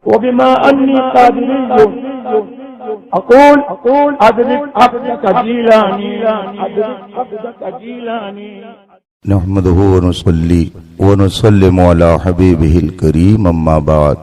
وبما أني قادري أقول أدرك عبدك جيلاني نحمده ونصلي ونسلم على حبيبه الكريم أما بعد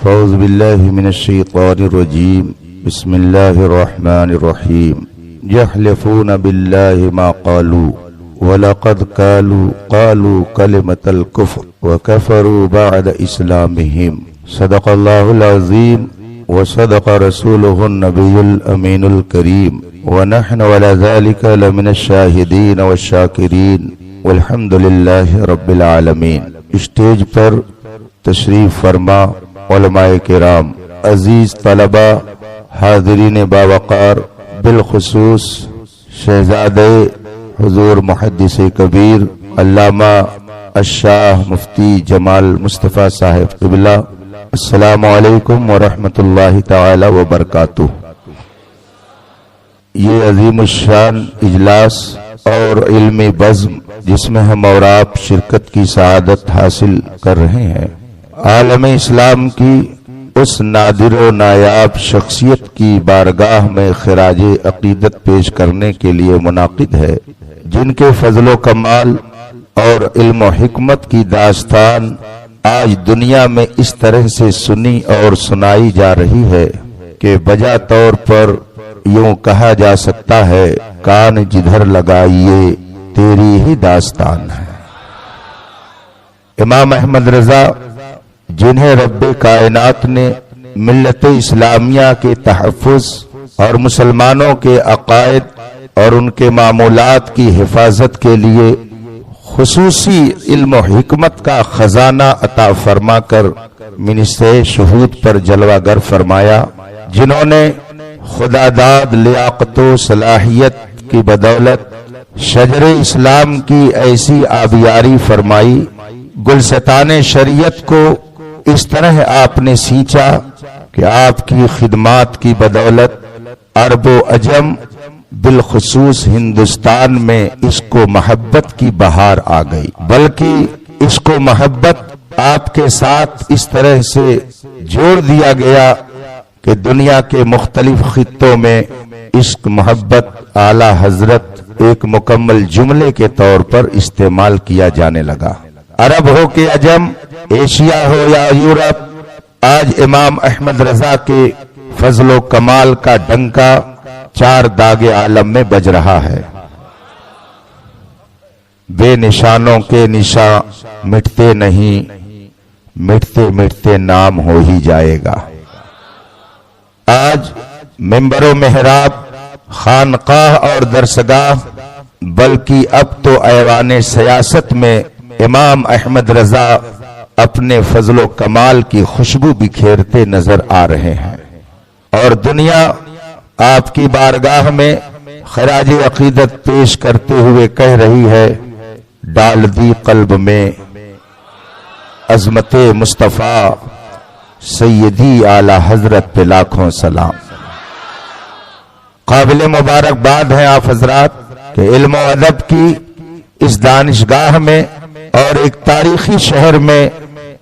فأعوذ بالله من الشيطان الرجيم بسم الله الرحمن الرحيم يحلفون بالله ما قالوا وَلَقَدْ قَالُوا كَلِمَةَ الْكُفْرِ وَكَفَرُوا بَعْدَ إِسْلَامِهِمْ صدق الله العظيم وصدق رسوله النبي الأمين الكريم ونحن على ذلك لمن الشاهدين والشاكرين والحمد لله رب العالمين۔ اسٹیج پر تشریف فرما علماء کرام، عزیز طلبہ، حاضرین باوقار، بالخصوص شہزادے حضور محدث کبیر علامہ الشاہ مفتی جمال مصطفیٰ صاحب قبلہ، السلام علیکم ورحمۃ اللہ تعالی وبرکاتہ۔ یہ عظیم الشان اجلاس اور علمی بزم جس میں ہم اور آپ شرکت کی سعادت حاصل کر رہے ہیں، عالم اسلام کی اس نادر و نایاب شخصیت کی بارگاہ میں خراج عقیدت پیش کرنے کے لیے منعقد ہے، جن کے فضل و کمال اور علم و حکمت کی داستان آج دنیا میں اس طرح سے سنی اور سنائی جا رہی ہے کہ بجا طور پر یوں کہا جا سکتا ہے، کان جدھر لگائیے تیری ہی داستان ہے۔ امام احمد رضا، جنہیں رب کائنات نے ملت اسلامیہ کے تحفظ اور مسلمانوں کے عقائد اور ان کے معمولات کی حفاظت کے لیے خصوصی علم و حکمت کا خزانہ عطا فرما کر منصب شہود پر جلوہ گر فرمایا، جنہوں نے خدا داد لیاقت و صلاحیت کی بدولت شجر اسلام کی ایسی آبیاری فرمائی، گلستان شریعت کو اس طرح آپ نے سینچا کہ آپ کی خدمات کی بدولت عرب و عجم بالخصوص ہندوستان میں عشق و محبت کی بہار آ گئی، بلکہ عشق و محبت آپ کے ساتھ اس طرح سے جوڑ دیا گیا کہ دنیا کے مختلف خطوں میں عشق محبت اعلی حضرت ایک مکمل جملے کے طور پر استعمال کیا جانے لگا۔ عرب ہو کہ عجم، ایشیا ہو یا یورپ، آج امام احمد رضا کے فضل و کمال کا ڈنکا چار داغ عالم میں بج رہا ہے۔ بے نشانوں کے نشاں مٹتے نہیں، مٹتے مٹتے نام ہو ہی جائے گا۔ آج منبر و محراب، خانقاہ اور درسگاہ، بلکہ اب تو ایوان سیاست میں امام احمد رضا اپنے فضل و کمال کی خوشبو بکھیرتے نظر آ رہے ہیں، اور دنیا آپ کی بارگاہ میں خراج عقیدت پیش کرتے ہوئے کہہ رہی ہے، ڈال دی قلب میں عظمت مصطفیٰ، سیدی اعلی حضرت پہ لاکھوں سلام۔ قابل مبارکباد ہیں آپ حضرات کہ علم و ادب کی اس دانشگاہ میں اور ایک تاریخی شہر میں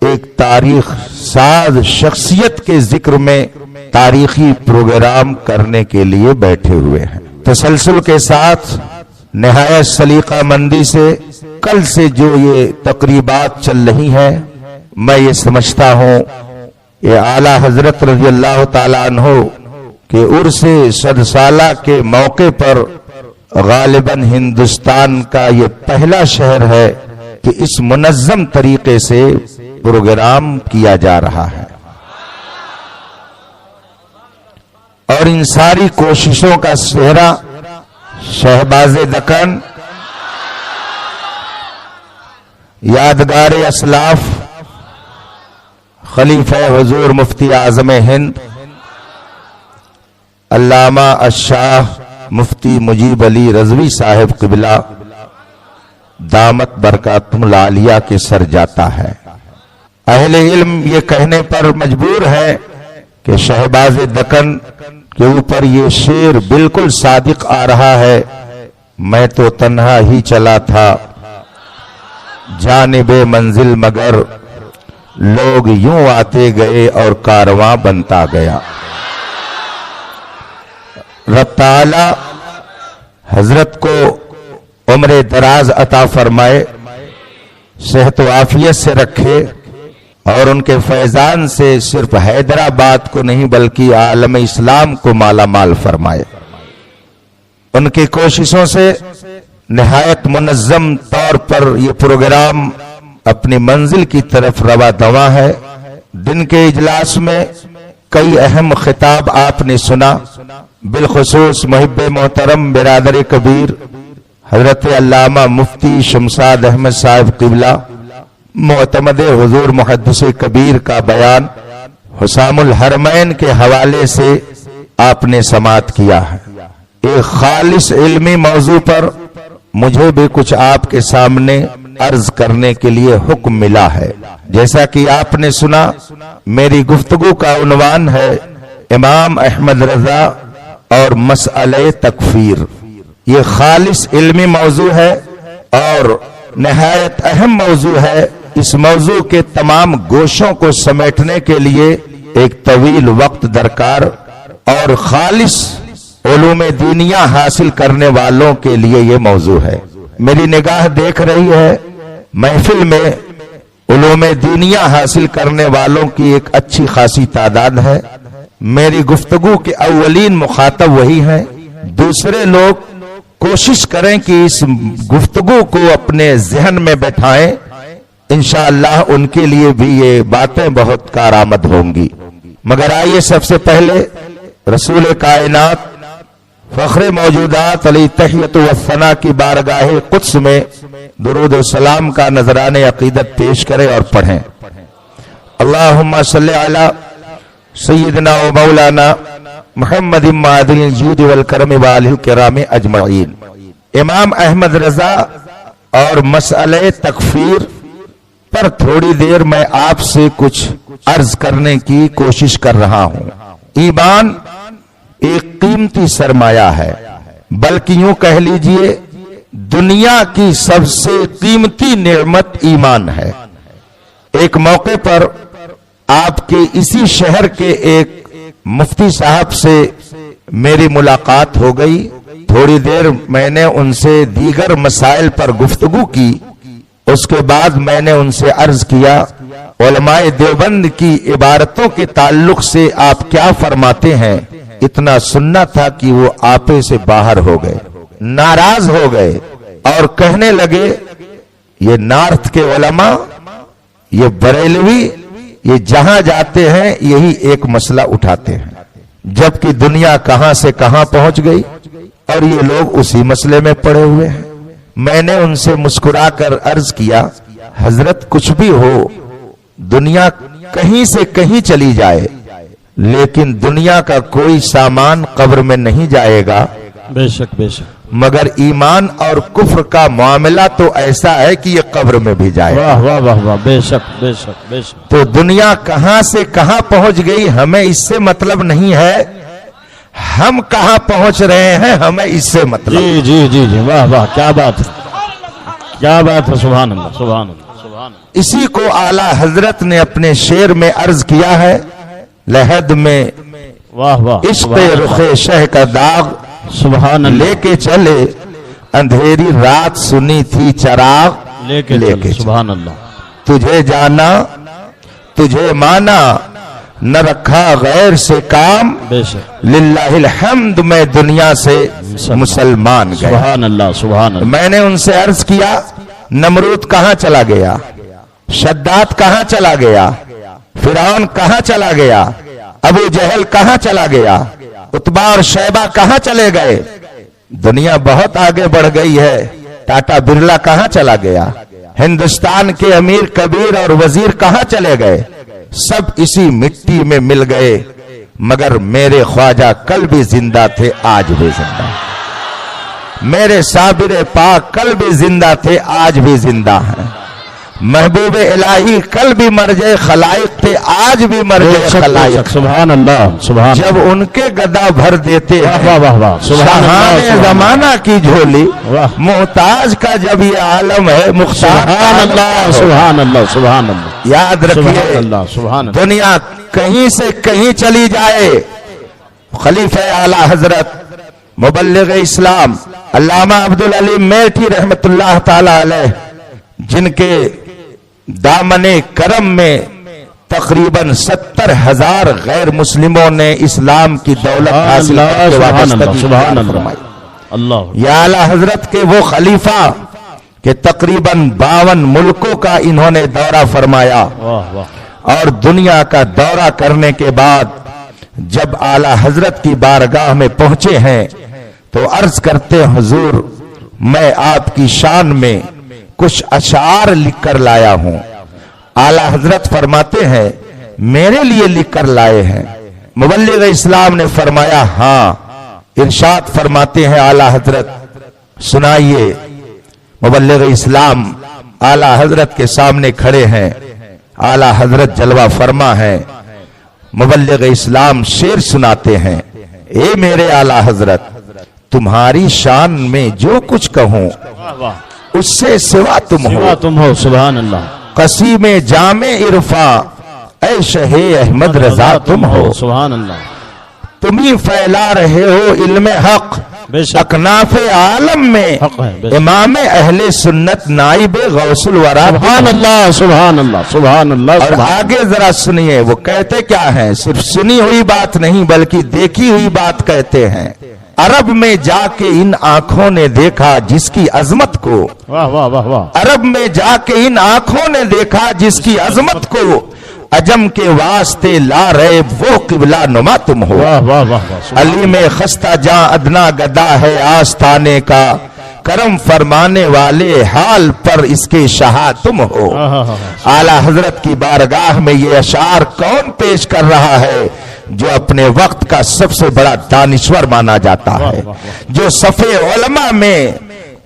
ایک تاریخ ساز شخصیت کے ذکر میں تاریخی پروگرام کرنے کے لیے بیٹھے ہوئے ہیں۔ تسلسل کے ساتھ نہایت سلیقہ مندی سے کل سے جو یہ تقریبات چل رہی ہیں، میں یہ سمجھتا ہوں یہ اعلی حضرت رضی اللہ تعالیٰ عنہ کہ عرس 100 سالہ کے موقع پر غالباً ہندوستان کا یہ پہلا شہر ہے کہ اس منظم طریقے سے پروگرام کیا جا رہا ہے، اور ان ساری کوششوں کا سہرا شہباز دکن، یادگار اسلاف، خلیفہ حضور مفتی اعظم ہند علامہ الشاہ مفتی مجیب علی رضوی صاحب قبلہ دامت برکاتہم العالیہ کے سر جاتا ہے۔ اہل علم یہ کہنے پر مجبور ہے کہ شہباز دکن کے اوپر یہ شعر بالکل صادق آ رہا ہے، میں تو تنہا ہی چلا تھا جانب منزل مگر لوگ یوں آتے گئے اور کارواں بنتا گیا۔ رب تعالی حضرت کو عمر دراز عطا فرمائے، صحت و عافیت سے رکھے، اور ان کے فیضان سے صرف حیدرآباد کو نہیں بلکہ عالم اسلام کو مالا مال فرمائے۔ ان کی کوششوں سے نہایت منظم طور پر یہ پروگرام اپنی منزل کی طرف رواں دواں ہے۔ دن کے اجلاس میں کئی اہم خطاب آپ نے سنا، بالخصوص محب محترم برادر کبیر حضرت علامہ مفتی شمشاد احمد صاحب قبلہ معتمد حضور محدث کبیر کا بیان حسام الحرمین کے حوالے سے آپ نے سماعت کیا ہے۔ ایک خالص علمی موضوع پر مجھے بھی کچھ آپ کے سامنے عرض کرنے کے لیے حکم ملا ہے۔ جیسا کہ آپ نے سنا، میری گفتگو کا عنوان ہے امام احمد رضا اور مسئلہ تکفیر۔ یہ خالص علمی موضوع ہے اور نہایت اہم موضوع ہے۔ اس موضوع کے تمام گوشوں کو سمیٹنے کے لیے ایک طویل وقت درکار اور خالص علوم دینیہ حاصل کرنے والوں کے لیے یہ موضوع ہے۔ میری نگاہ دیکھ رہی ہے محفل میں علوم دینیہ حاصل کرنے والوں کی ایک اچھی خاصی تعداد ہے۔ میری گفتگو کے اولین مخاطب وہی ہیں۔ دوسرے لوگ کوشش کریں کہ اس گفتگو کو اپنے ذہن میں بٹھائیں، انشاءاللہ ان کے لیے بھی یہ باتیں بہت کارآمد ہوں گی۔ مگر آئیے سب سے پہلے رسول کائنات فخر موجودات علیہ تحیت و ثنا کی بارگاہ قدس میں درود و سلام کا نذران عقیدت پیش کریں اور پڑھیں۔ اللہم صلی علی سیدنا و مولانا محمد معدن الجود والکرم والہ الکرام اجمعین۔ امام احمد رضا اور مسئلہ تکفیر پر تھوڑی دیر میں آپ سے کچھ عرض کرنے کی کوشش کر رہا ہوں۔ ایمان ایک قیمتی سرمایہ ہے، بلکہ یوں کہہ لیجئے دنیا کی سب سے قیمتی نعمت ایمان ہے۔ ایک موقع پر آپ کے اسی شہر کے ایک مفتی صاحب سے میری ملاقات ہو گئی۔ تھوڑی دیر میں نے ان سے دیگر مسائل پر گفتگو کی۔ اس کے بعد میں نے ان سے عرض کیا علماء دیوبند کی عبارتوں کے تعلق سے آپ کیا فرماتے ہیں؟ اتنا سننا تھا کہ وہ آپے سے باہر ہو گئے، ناراض ہو گئے اور کہنے لگے یہ نارتھ کے علماء، یہ بریلوی، یہ جہاں جاتے ہیں یہی ایک مسئلہ اٹھاتے ہیں، جبکہ دنیا کہاں سے کہاں پہنچ گئی اور یہ لوگ اسی مسئلے میں پڑے ہوئے ہیں۔ میں نے ان سے مسکرا کر عرض کیا حضرت کچھ بھی ہو، دنیا کہیں سے کہیں چلی جائے لیکن دنیا کا کوئی سامان قبر میں نہیں جائے گا، بے شک بے شک، مگر ایمان اور کفر کا معاملہ تو ایسا ہے کہ یہ قبر میں بھی جائے گا۔ واہ واہ واہ واہ، بے شک بے شک بے شک۔ تو دنیا کہاں سے کہاں پہنچ گئی ہمیں اس سے مطلب نہیں ہے، ہم کہاں پہنچ رہے ہیں ہمیں اس سے مطلب۔ جی جی جی جی، واہ واہ، کیا بات ہے، کیا بات ہے، سبحان اللہ سبحان اللہ سبحان اللہ۔ اسی کو اعلی حضرت نے اپنے شعر میں عرض کیا ہے، لحد میں واہ واہ، عشق رخ شہ کا داغ سبحان اللہ، لے کے چلے، اندھیری رات سنی تھی چراغ لے کے چلے، سبحان اللہ۔ تجھے جانا تجھے مانا نہ رکھا غیر سے کام، بے شک، للہ الحمد میں دنیا سے مسلمان گیا۔ سبحان اللہ سبحان اللہ۔ میں نے ان سے عرض کیا نمرود کہاں چلا گیا، شداد کہاں چلا گیا، فرعون کہاں چلا گیا، ابو جہل کہاں چلا گیا، عتبہ اور شیبہ کہاں چلے گئے؟ دنیا بہت آگے بڑھ گئی ہے۔ ٹاٹا برلا کہاں چلا گیا، ہندوستان کے امیر کبیر اور وزیر کہاں چلے گئے؟ سب اسی مٹی میں مل گئے، مگر میرے خواجہ کل بھی زندہ تھے آج بھی زندہ، میرے صابر پاک کل بھی زندہ تھے آج بھی زندہ ہیں۔ محبوب الہی کل بھی مر جائے خلائق تھے، آج بھی مر جائے خلائق، سبحان اللہ سبحان جب ان کے گدا بھر دیتے واہ واہ واہ واہ سبحان شاہان اللہ زمانہ کی جھولی، واہ محتاج کا جب یہ عالم ہے مختار سبحان اللہ سبحان اللہ سبحان اللہ یاد سبحان رکھیے، اللہ سبحان اللہ دنیا کہیں سے کہیں چلی جائے، خلیفہ اعلی حضرت مبلغ اسلام علامہ عبدالعلیم میٹھی رحمت اللہ تعالی علیہ، جن کے دامن کرم میں تقریباً 70,000 غیر مسلموں نے اسلام کی دولت حاصل کر کے سبحان اللہ وابستگی سبحان اختیار اللہ فرمائی۔ اللہ یا اعلی حضرت کے وہ خلیفہ کہ تقریباً 52 ملکوں کا انہوں نے دورہ فرمایا، واہ واہ اور دنیا کا دورہ کرنے کے بعد جب اعلی حضرت کی بارگاہ میں پہنچے ہیں تو عرض کرتے ہیں حضور میں آپ کی شان میں کچھ اشعار لکھ کر لایا ہوں۔ اعلی حضرت فرماتے ہیں میرے لیے لکھ کر لائے ہیں؟ مبلغ اسلام نے فرمایا ہاں۔ ارشاد فرماتے ہیں اعلی حضرت سنائیے۔ مبلغ اسلام اعلی حضرت کے سامنے کھڑے ہیں، اعلی حضرت جلوہ فرما ہے، مبلغ اسلام شعر سناتے ہیں، اے میرے اعلی حضرت تمہاری شان میں جو کچھ کہوں واہ واہ اس سے سوا تم ہو، سوا تم ہو سبحان اللہ قسیم جامع عرفاں اے شہ احمد رضا تم ہو، سبحان اللہ تم ہی پھیلا رہے ہو علم حق بے شک اکناف عالم میں، حق ہے بے شک امام اہل سنت نائب غوث الورا سبحان اللہ سبحان اللہ سبحان اللہ اور سبحان آگے ذرا سنیے وہ کہتے کیا ہیں، صرف سنی ہوئی بات نہیں بلکہ دیکھی ہوئی بات کہتے ہیں۔ عرب میں جا کے ان آنکھوں نے دیکھا جس کی عظمت کو، واہ واہ واہ واہ عرب میں جا کے ان آنکھوں نے دیکھا جس کی عظمت کو، عجم کے واسطے لا ریب وہ قبلہ نما تم ہو، واہ واہ واہ واہ علی میں خستہ جاں ادنا گدا ہے آستانے کا، کرم فرمانے والے حال پر اس کے شاہ تم ہو۔ اعلی حضرت کی بارگاہ میں یہ اشعار کون پیش کر رہا ہے؟ جو اپنے وقت کا سب سے بڑا دانشور مانا جاتا ہے، جو صفِ علماء میں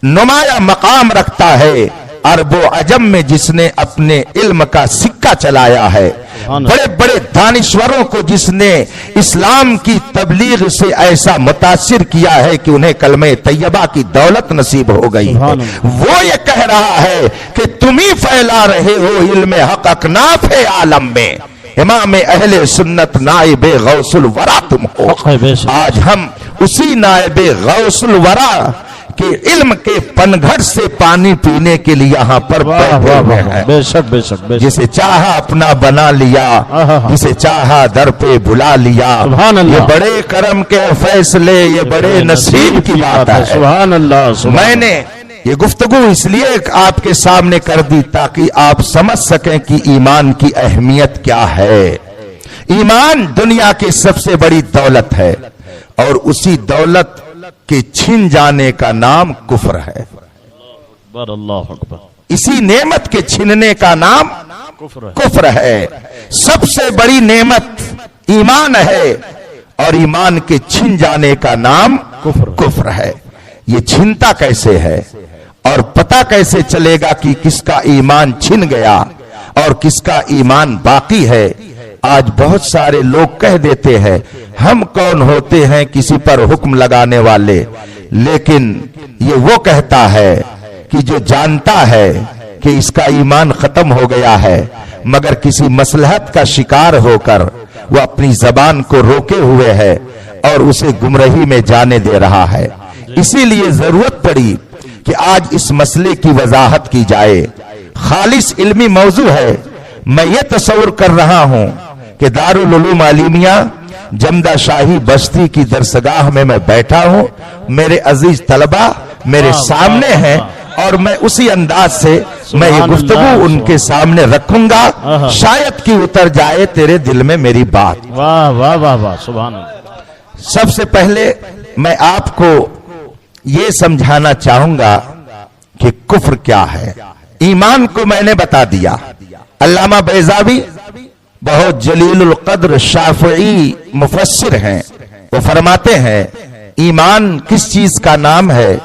نمایاں مقام رکھتا ہے، عرب و عجم میں جس نے اپنے علم کا سکہ چلایا ہے، بڑے بڑے دانشوروں کو جس نے اسلام کی تبلیغ سے ایسا متاثر کیا ہے کہ انہیں کلمہ طیبہ کی دولت نصیب ہو گئی ہے، وہ یہ کہہ رہا ہے کہ تم ہی پھیلا رہے ہو علم حق اکناف عالم میں، امام اہل سنت نائب غوث الورا تم ہو۔ حق ہے بے شک آج ہم اسی نائب غوث الورا کے علم کے پنگھڑ سے پانی پینے کے لیے یہاں پر واہ بیٹھے واہ ہوئے واہ ہیں، بے شک بے شک بے شک جسے چاہا اپنا بنا لیا، جسے چاہا در پہ بلا لیا، سبحان اللہ یہ بڑے کرم کے فیصلے، یہ بڑے نصیب کی بات ہے۔ سبحان اللہ سبحان میں نے یہ گفتگو اس لیے آپ کے سامنے کر دی تاکہ آپ سمجھ سکیں کہ ایمان کی اہمیت کیا ہے۔ ایمان دنیا کی سب سے بڑی دولت ہے اور اسی دولت کے چھن جانے کا نام کفر ہے، اکبر اللہ اکبر اسی نعمت کے چھننے کا نام کفر ہے کفر ہے۔ سب سے بڑی نعمت ایمان ہے اور ایمان کے چھن جانے کا نام کفر ہے۔ یہ چھنتا کیسے ہے اور پتہ کیسے چلے گا کہ کس کا ایمان چھن گیا اور کس کا ایمان باقی ہے؟ آج بہت سارے لوگ کہہ دیتے ہیں ہم کون ہوتے ہیں کسی پر حکم لگانے والے، لیکن یہ وہ کہتا ہے کہ جو جانتا ہے کہ اس کا ایمان ختم ہو گیا ہے، مگر کسی مصلحت کا شکار ہو کر وہ اپنی زبان کو روکے ہوئے ہے اور اسے گمراہی میں جانے دے رہا ہے۔ اسی لیے ضرورت پڑی کہ آج اس مسئلے کی وضاحت کی جائے۔ خالص علمی موضوع ہے۔ میں یہ تصور کر رہا ہوں کہ دارالعلوم عالمیہ جمدہ شاہی بستی کی درسگاہ میں بیٹھا ہوں، میرے عزیز طلبہ میرے سامنے ہیں اور میں اسی انداز سے میں یہ گفتگو ان کے سامنے رکھوں گا، شاید کہ اتر جائے تیرے دل میں میری بات۔ واہ واہ واہ واہ سبحان اللہ۔ سب سے پہلے میں آپ کو یہ سمجھانا چاہوں گا کہ کفر کیا ہے۔ ایمان کو میں نے بتا دیا۔ علامہ بیضاوی بہت جلیل القدر شافعی مفسر ہیں، وہ فرماتے ہیں ایمان کس چیز کا نام ہے؟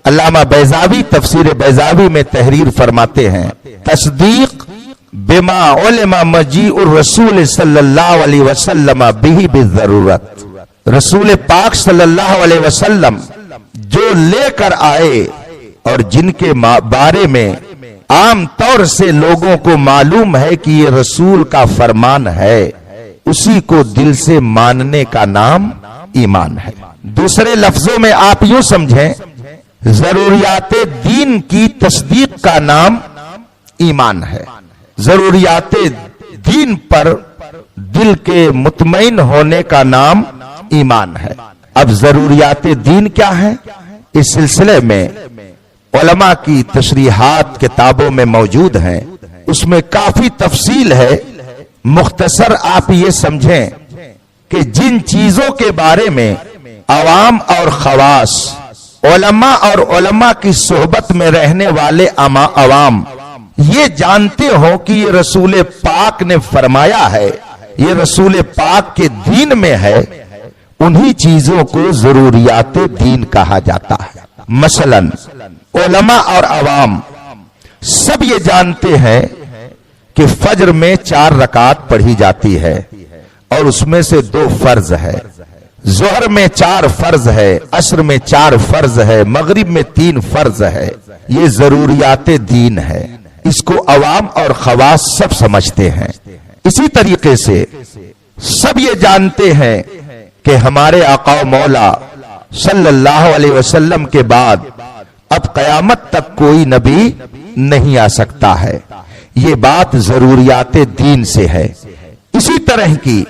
علامہ بیضاوی تفسیر بیضاوی میں تحریر فرماتے ہیں، تصدیق بما علم مجیء الرسول صلی اللہ علیہ وسلم به بالضرورت، رسول پاک صلی اللہ علیہ وسلم جو لے کر آئے اور جن کے بارے میں عام طور سے لوگوں کو معلوم ہے کہ یہ رسول کا فرمان ہے، اسی کو دل سے ماننے کا نام ایمان ہے۔ دوسرے لفظوں میں آپ یوں سمجھیں، ضروریات دین کی تصدیق کا نام ایمان ہے۔ ضروریات دین پر دل کے مطمئن ہونے کا نام ایمان ہے۔ اب ضروریات دین کیا ہے؟ اس سلسلے میں علماء کی تشریحات کتابوں میں موجود ہیں، اس میں کافی تفصیل ہے۔ مختصر آپ یہ سمجھیں کہ جن چیزوں کے بارے میں عوام اور خواص، علماء اور علماء کی صحبت میں رہنے والے عوام یہ جانتے ہوں کہ یہ رسول پاک نے فرمایا ہے، یہ رسول پاک کے دین میں ہے، انہی چیزوں کو ضروریات دین کہا جاتا ہے۔ مثلا علماء اور عوام سب یہ جانتے ہیں کہ فجر میں 4 رکعت پڑھی جاتی ہے اور اس میں سے 2 فرض ہے، ظہر میں 4 فرض ہے، عصر میں 4 فرض ہے، مغرب میں 3 فرض ہے۔ یہ ضروریات دین ہے، اس کو عوام اور خواص سب سمجھتے ہیں۔ اسی طریقے سے سب یہ جانتے ہیں کہ ہمارے آقا و مولا صلی اللہ علیہ وسلم کے بعد اب قیامت تک کوئی نبی نہیں آ سکتا ہے، یہ بات ضروریات دین سے ہے۔ اسی طرح کی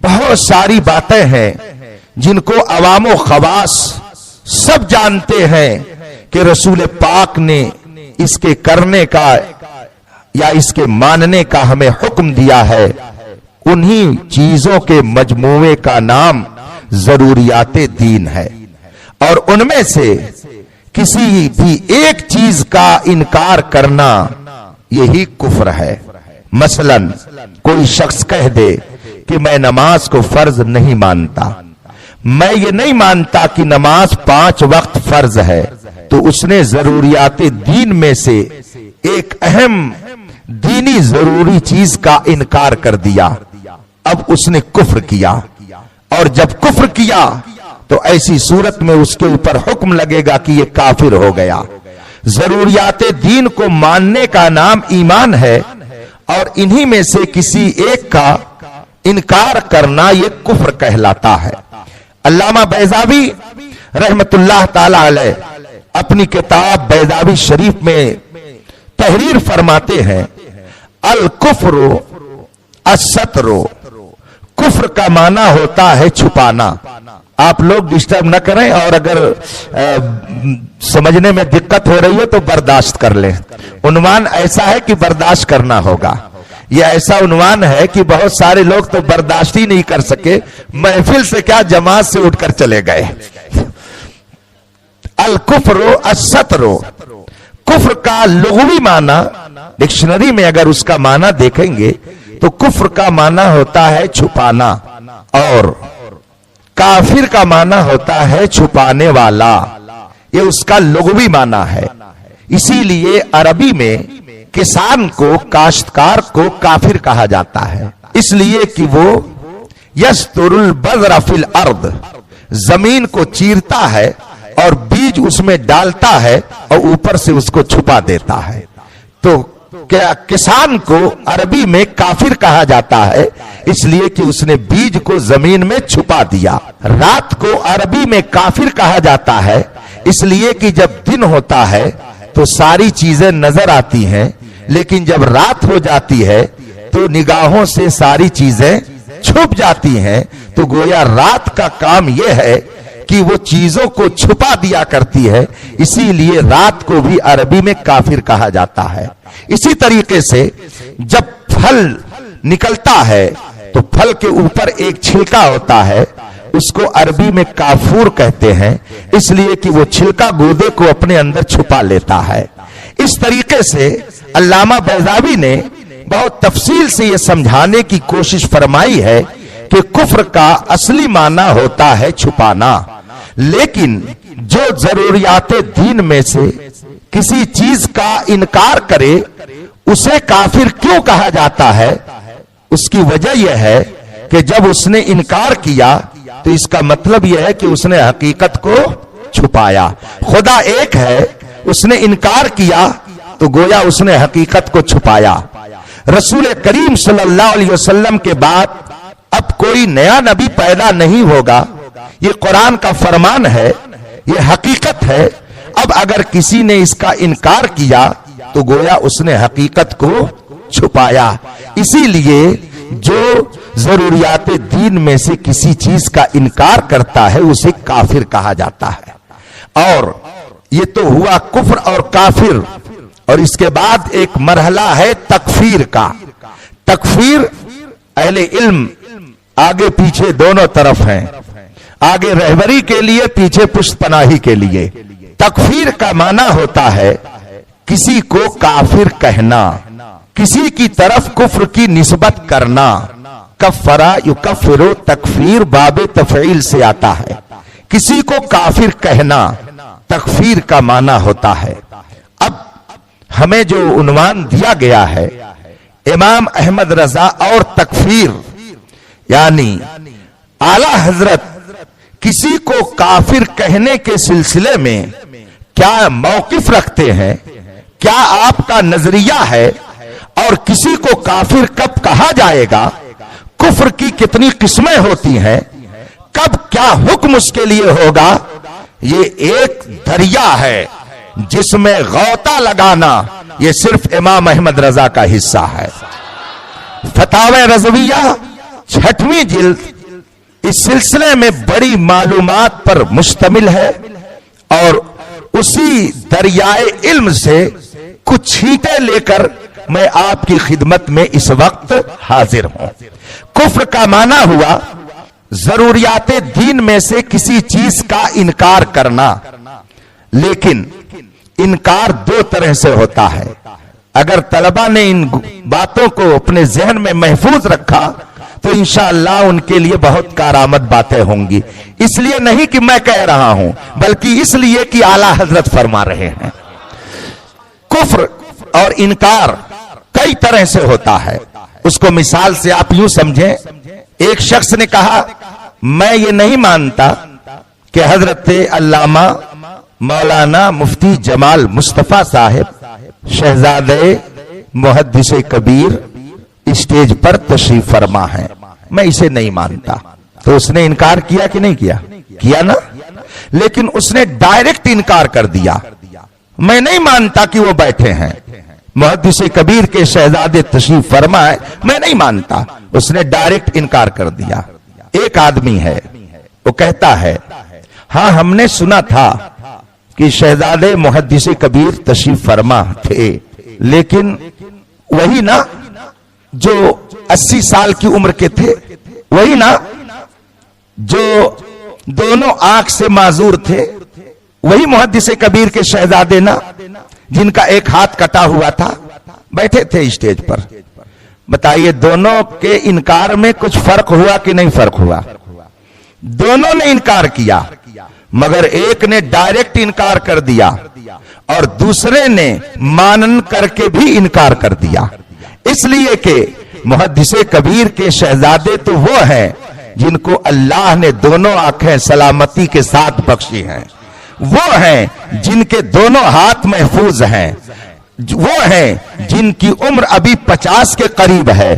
بہت ساری باتیں ہیں جن کو عوام و خواص سب جانتے ہیں کہ رسول پاک نے اس کے کرنے کا یا اس کے ماننے کا ہمیں حکم دیا ہے، انہی چیزوں کے مجموعے کا نام ضروریات دین ہے، اور ان میں سے کسی بھی ایک چیز کا انکار کرنا یہی کفر ہے۔ مثلا کوئی شخص کہہ دے کہ میں نماز کو فرض نہیں مانتا، میں یہ نہیں مانتا کہ نماز 5 وقت فرض ہے، تو اس نے ضروریات دین میں سے ایک اہم دینی ضروری چیز کا انکار کر دیا، اب اس نے کفر کیا، اور جب کفر کیا تو ایسی صورت میں اس کے اوپر حکم لگے گا کہ یہ کافر ہو گیا۔ ضروریات دین کو ماننے کا نام ایمان ہے، اور انہی میں سے کسی ایک کا انکار کرنا یہ کفر کہلاتا ہے۔ علامہ بیضاوی رحمت اللہ تعالی علیہ اپنی کتاب بیضاوی شریف میں تحریر فرماتے ہیں، الکفر الستر، کفر کا معنی ہوتا ہے چھپانا۔ آپ لوگ ڈسٹرب نہ کریں، اور اگر سمجھنے میں دقت ہو رہی ہے تو برداشت کر لیں۔ عنوان ایسا ہے کہ برداشت کرنا ہوگا، یہ ایسا عنوان ہے کہ بہت سارے لوگ تو برداشت ہی نہیں کر سکے، محفل سے کیا جماعت سے اٹھ کر چلے گئے۔ الکفر الستر، کفر کا لغوی معنی ڈکشنری میں اگر اس کا معنی دیکھیں گے تو کفر کا معنی ہوتا ہے چھپانا، اور کافر کا معنی ہوتا ہے چھپانے والا، یہ اس کا لغوی معنی ہے۔ اسی لیے عربی میں کسان کو، کاشتکار کو کافر کہا جاتا ہے، اس لیے کہ وہ یستر البذر فی الارض، زمین کو چیرتا ہے اور بیج اس میں ڈالتا ہے اور اوپر سے اس کو چھپا دیتا ہے۔ تو کیا کسان کو عربی میں کافر کہا جاتا ہے، اس لیے کہ اس نے بیج کو زمین میں چھپا دیا۔ رات کو عربی میں کافر کہا جاتا ہے، اس لیے کہ جب دن ہوتا ہے تو ساری چیزیں نظر آتی ہیں، لیکن جب رات ہو جاتی ہے تو نگاہوں سے ساری چیزیں چھپ جاتی ہیں۔ تو گویا رات کا کام یہ ہے کہ وہ چیزوں کو چھپا دیا کرتی ہے، اسی لیے رات کو بھی عربی میں کافر کہا جاتا ہے۔ اسی طریقے سے جب پھل نکلتا ہے تو پھل کے اوپر ایک چھلکا ہوتا ہے، اس کو عربی میں کافور کہتے ہیں، اس لیے کہ وہ چھلکا گودے کو اپنے اندر چھپا لیتا ہے۔ اس طریقے سے علامہ بیضاوی نے بہت تفصیل سے یہ سمجھانے کی کوشش فرمائی ہے کہ کفر کا اصلی معنی ہوتا ہے چھپانا، لیکن جو ضروریات دین میں سے کسی چیز کا انکار کرے اسے کافر کیوں کہا جاتا ہے؟ اس کی وجہ یہ ہے کہ جب اس نے انکار کیا تو اس کا مطلب یہ ہے کہ اس نے حقیقت کو چھپایا۔ خدا ایک ہے، اس نے انکار کیا تو گویا اس نے حقیقت کو چھپایا۔ رسول کریم صلی اللہ علیہ وسلم کے بعد اب کوئی نیا نبی پیدا نہیں ہوگا، یہ قرآن کا فرمان ہے، یہ حقیقت ہے۔ اب اگر کسی نے اس کا انکار کیا تو گویا اس نے حقیقت کو چھپایا۔ اسی لیے جو ضروریات دین میں سے کسی چیز کا انکار کرتا ہے اسے کافر کہا جاتا ہے۔ اور یہ تو ہوا کفر اور کافر، اور اس کے بعد ایک مرحلہ ہے تکفیر کا۔ تکفیر اہل علم آگے پیچھے دونوں طرف ہیں، آگے رہبری کے لیے، پیچھے پشت پناہی کے لیے۔ تکفیر کا معنی ہوتا ہے کسی کو کافر کہنا، کسی کی طرف کفر کی نسبت کرنا۔ کفرا یکفرو، تکفیر باب تفعیل سے آتا ہے، کسی کو کافر کہنا تکفیر کا معنی ہوتا ہے۔ اب ہمیں جو عنوان دیا گیا ہے امام احمد رضا اور تکفیر، یعنی اعلی حضرت کسی کو کافر کہنے کے سلسلے میں کیا موقف رکھتے ہیں، کیا آپ کا نظریہ ہے، اور کسی کو کافر کب کہا جائے گا، کفر کی کتنی قسمیں ہوتی ہیں، کب کیا حکم اس کے لیے ہوگا، یہ ایک دریا ہے جس میں غوطہ لگانا یہ صرف امام احمد رضا کا حصہ ہے۔ فتاوی رضویہ 6ویں جلد اس سلسلے میں بڑی معلومات پر مشتمل ہے، اور اسی دریائے علم سے کچھ چھینٹے لے کر میں آپ کی خدمت میں اس وقت حاضر ہوں۔ کفر کا معنی ہوا ضروریات دین میں سے کسی چیز کا انکار کرنا، لیکن انکار دو طرح سے ہوتا ہے۔ اگر طلبہ نے ان باتوں کو اپنے ذہن میں محفوظ رکھا تو انشاءاللہ ان کے لیے بہت کارآمد باتیں ہوں گی۔ اس لیے نہیں کہ میں کہہ رہا ہوں، بلکہ اس لیے کہ اعلیٰ حضرت فرما رہے ہیں۔ کفر اور انکار کئی طرح سے ہوتا ہے۔ اس کو مثال سے آپ یوں سمجھیں، ایک شخص نے کہا میں یہ نہیں مانتا کہ حضرت علامہ مولانا مفتی جمال مصطفیٰ صاحب شہزادے محدث کبیر اسٹیج پر تشریف فرما ہیں، میں اسے نہیں مانتا۔ تو اس نے انکار کیا کہ نہیں کیا؟ کیا نا؟ لیکن اس نے ڈائریکٹ انکار کر دیا، میں نہیں مانتا کہ وہ بیٹھے ہیں، محدث کبیر کے شہزادے تشریف فرما ہے، میں نہیں مانتا۔ اس نے ڈائریکٹ انکار کر دیا۔ ایک آدمی ہے، وہ کہتا ہے ہاں ہم نے سنا تھا کہ شہزادے محدث کبیر تشریف فرما تھے، لیکن وہی نا جو 80 سال کی عمر کے تھے، وہی نا جو دونوں آنکھ سے معذور تھے، وہی محدث کبیر کے شہزادے نا جن کا ایک ہاتھ کٹا ہوا تھا، بیٹھے تھے اسٹیج پر۔ بتائیے دونوں کے انکار میں کچھ فرق ہوا کہ نہیں فرق ہوا؟ دونوں نے انکار کیا، مگر ایک نے ڈائریکٹ انکار کر دیا اور دوسرے نے مانن کر کے بھی انکار کر دیا۔ اس لیے کہ محدث کبیر کے شہزادے تو وہ ہیں جن کو اللہ نے دونوں آنکھیں سلامتی کے ساتھ بخشی ہیں، وہ ہیں جن کے دونوں ہاتھ محفوظ ہیں، وہ ہیں جن کی عمر ابھی 50 کے قریب ہے۔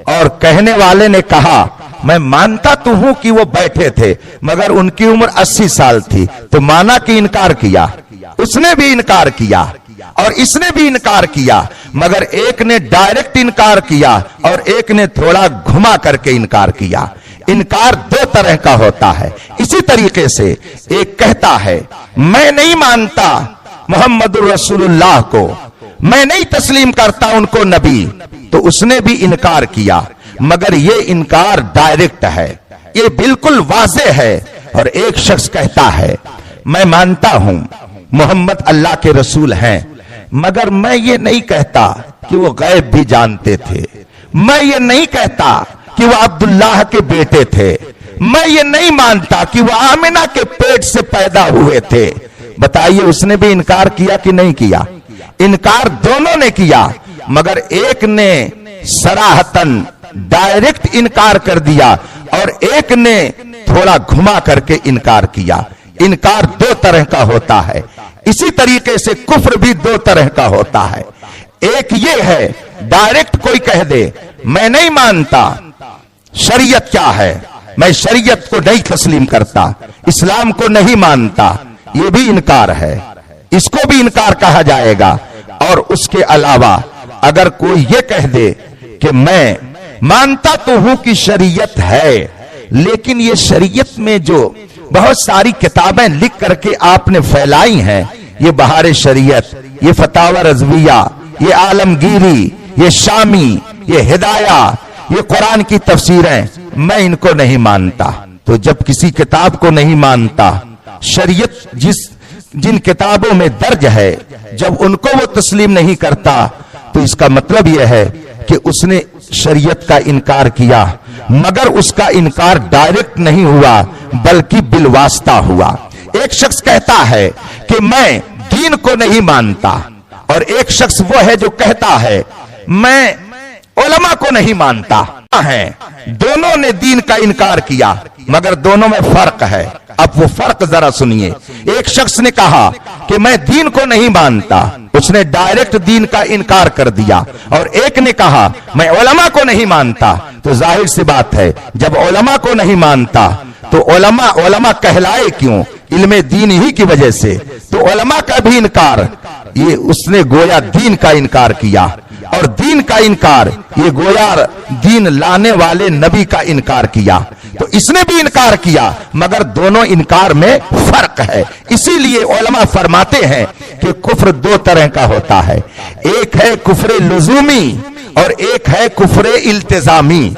اور کہنے والے نے کہا میں مانتا تو ہوں کہ وہ بیٹھے تھے، مگر ان کی عمر 80 سال تھی، تو مانا کہ انکار کیا۔ اس نے بھی انکار کیا اور اس نے بھی انکار کیا، مگر ایک نے ڈائریکٹ انکار کیا اور ایک نے تھوڑا گھما کر کے انکار کیا۔ انکار دو طرح کا ہوتا ہے۔ اسی طریقے سے ایک کہتا ہے میں نہیں مانتا محمد رسول اللہ کو، میں نہیں تسلیم کرتا ان کو نبی، تو اس نے بھی انکار کیا، مگر یہ انکار ڈائریکٹ ہے، یہ بالکل واضح ہے۔ اور ایک شخص کہتا ہے میں مانتا ہوں محمد اللہ کے رسول ہیں، مگر میں یہ نہیں کہتا کہ وہ غیب بھی جانتے تھے، میں یہ نہیں کہتا کہ وہ عبداللہ کے بیٹے تھے، میں یہ نہیں مانتا کہ وہ آمنہ کے پیٹ سے پیدا ہوئے تھے. بتائیے اس نے بھی انکار کیا کہ نہیں کیا؟ انکار دونوں نے کیا، مگر ایک نے صراحتاً ڈائریکٹ انکار کر دیا اور ایک نے تھوڑا گھما کر کے انکار کیا. انکار دو طرح کا ہوتا ہے. اسی طریقے سے کفر بھی دو طرح کا ہوتا ہے. ایک یہ ہے ڈائریکٹ کوئی کہہ دے میں نہیں مانتا شریعت کیا ہے، میں شریعت کو نہیں تسلیم کرتا، اسلام کو نہیں مانتا، یہ بھی انکار ہے، اس کو بھی انکار کہا جائے گا. اور اس کے علاوہ اگر کوئی یہ کہہ دے کہ میں مانتا تو ہوں کہ شریعت ہے، لیکن یہ شریعت میں جو بہت ساری کتابیں لکھ کر کے آپ نے پھیلائی ہیں، یہ بہار شریعت، یہ فتاوی رضویہ، یہ عالمگیری، یہ شامی، یہ ہدایہ، یہ قرآن کی تفسیریں، میں ان کو نہیں مانتا. تو جب کسی کتاب کو نہیں مانتا، شریعت جن کتابوں میں درج ہے جب ان کو وہ تسلیم نہیں کرتا، تو اس کا مطلب یہ ہے کہ اس نے شریعت کا انکار کیا، مگر اس کا انکار ڈائریکٹ نہیں ہوا بلکہ بالواسطہ ہوا. ایک شخص کہتا ہے کہ میں دین کو نہیں مانتا، اور ایک شخص وہ ہے جو کہتا ہے میں علماء کو نہیں مانتا. دونوں نے دین کا انکار کیا، مگر دونوں میں فرق ہے. اب وہ فرق ذرا سنیے. ایک شخص نے کہا کہ میں دین کو نہیں مانتا، اس نے ڈائریکٹ دین کا انکار کر دیا. اور ایک نے کہا میں علماء کو نہیں مانتا. تو ظاہر سی بات ہے جب علماء کو نہیں مانتا تو علماء کہلائے کیوں؟ علم دین ہی کی وجہ سے. تو علماء کا بھی انکار، یہ اس نے گویا دین کا انکار کیا. اور دین کا انکار یہ گویا دین لانے والے نبی کا انکار کیا. تو اس نے بھی انکار کیا، مگر دونوں انکار میں فرق ہے. اسی لیے علماء فرماتے ہیں کہ کفر دو طرح کا ہوتا ہے. ایک ہے کفر لزومی اور ایک ہے کفر التزامی.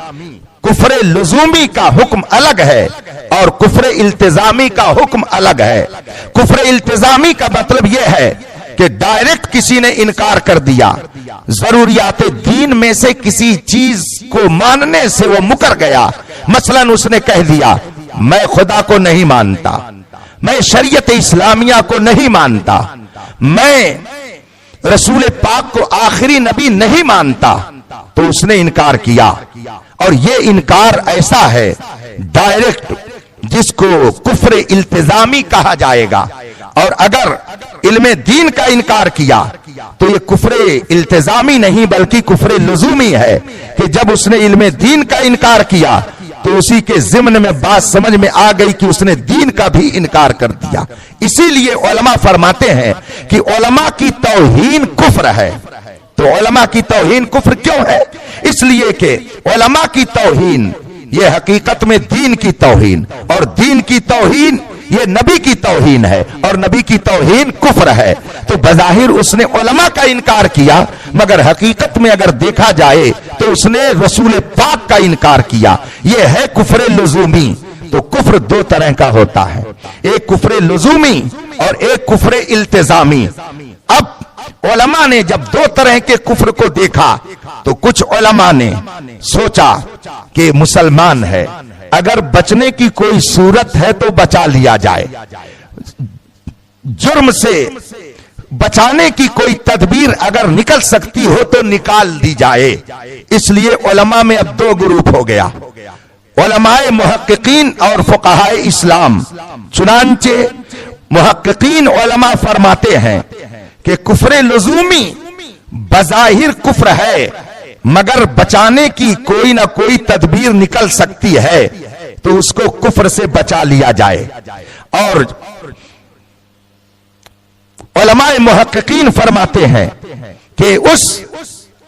کفر لزومی کا حکم الگ ہے اور کفر التزامی کا حکم الگ ہے. کفر التزامی کا مطلب یہ ہے کہ ڈائریکٹ کسی نے انکار کر دیا، ضروریات دین میں سے کسی چیز کو ماننے سے وہ مکر گیا. مثلا اس نے کہہ دیا میں خدا کو نہیں مانتا، میں شریعت اسلامیہ کو نہیں مانتا، میں رسول پاک کو آخری نبی نہیں مانتا. تو اس نے انکار کیا. اور یہ انکار ایسا ہے ڈائریکٹ جس کو کفر التزامی کہا جائے گا. اور اگر علم دین کا انکار کیا تو یہ کفر التزامی نہیں بلکہ کفر لزومی ہے کہ جب اس نے علم دین کا انکار کیا تو اسی کے ضمن میں بات سمجھ میں آ گئی کہ اس نے دین کا بھی انکار کر دیا. اسی لیے علماء فرماتے ہیں کہ علماء کی توہین کفر ہے. تو علماء کی توہین کفر کیوں ہے؟ اس لیے کہ علماء کی توہین یہ حقیقت میں دین کی توہین، اور دین کی توہین یہ نبی کی توہین ہے، اور نبی کی توہین کفر ہے. تو بظاہر اس نے علماء کا انکار کیا، مگر حقیقت میں اگر دیکھا جائے تو اس نے رسول پاک کا انکار کیا. یہ ہے کفر لزومی. تو کفر دو طرح کا ہوتا ہے، ایک کفر لزومی اور ایک کفر التزامی. اب علماء نے جب دو طرح کے کفر کو دیکھا تو کچھ علماء نے سوچا کہ مسلمان ہے، اگر بچنے کی کوئی صورت ہے تو بچا لیا جائے، جرم سے بچانے کی کوئی تدبیر اگر نکل سکتی ہو تو نکال دی جائے. اس لیے علماء میں اب دو گروپ ہو گیا، علماء محققین اور فقہاء اسلام. چنانچہ محققین علماء فرماتے ہیں کہ کفر لزومی بظاہر کفر ہے، مگر بچانے کی کوئی نہ کوئی تدبیر نکل سکتی ہے تو اس کو کفر سے بچا لیا جائے. اور علماء محققین فرماتے ہیں کہ اس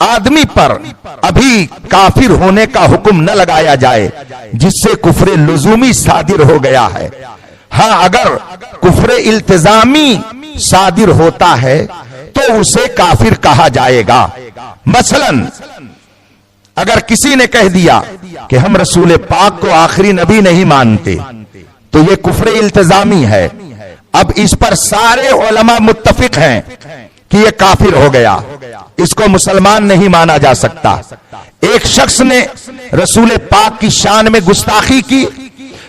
آدمی پر ابھی کافر ہونے کا حکم نہ لگایا جائے جس سے کفر لزومی صادر ہو گیا ہے. ہاں اگر کفر التزامی صادر ہوتا ہے تو اسے کافر کہا جائے گا. مثلا اگر کسی نے کہہ دیا کہ ہم رسول پاک کو آخری نبی نہیں مانتے تو یہ کفر التزامی ہے. اب اس پر سارے علماء متفق ہیں کہ یہ کافر ہو گیا، اس کو مسلمان نہیں مانا جا سکتا. ایک شخص نے رسول پاک کی شان میں گستاخی کی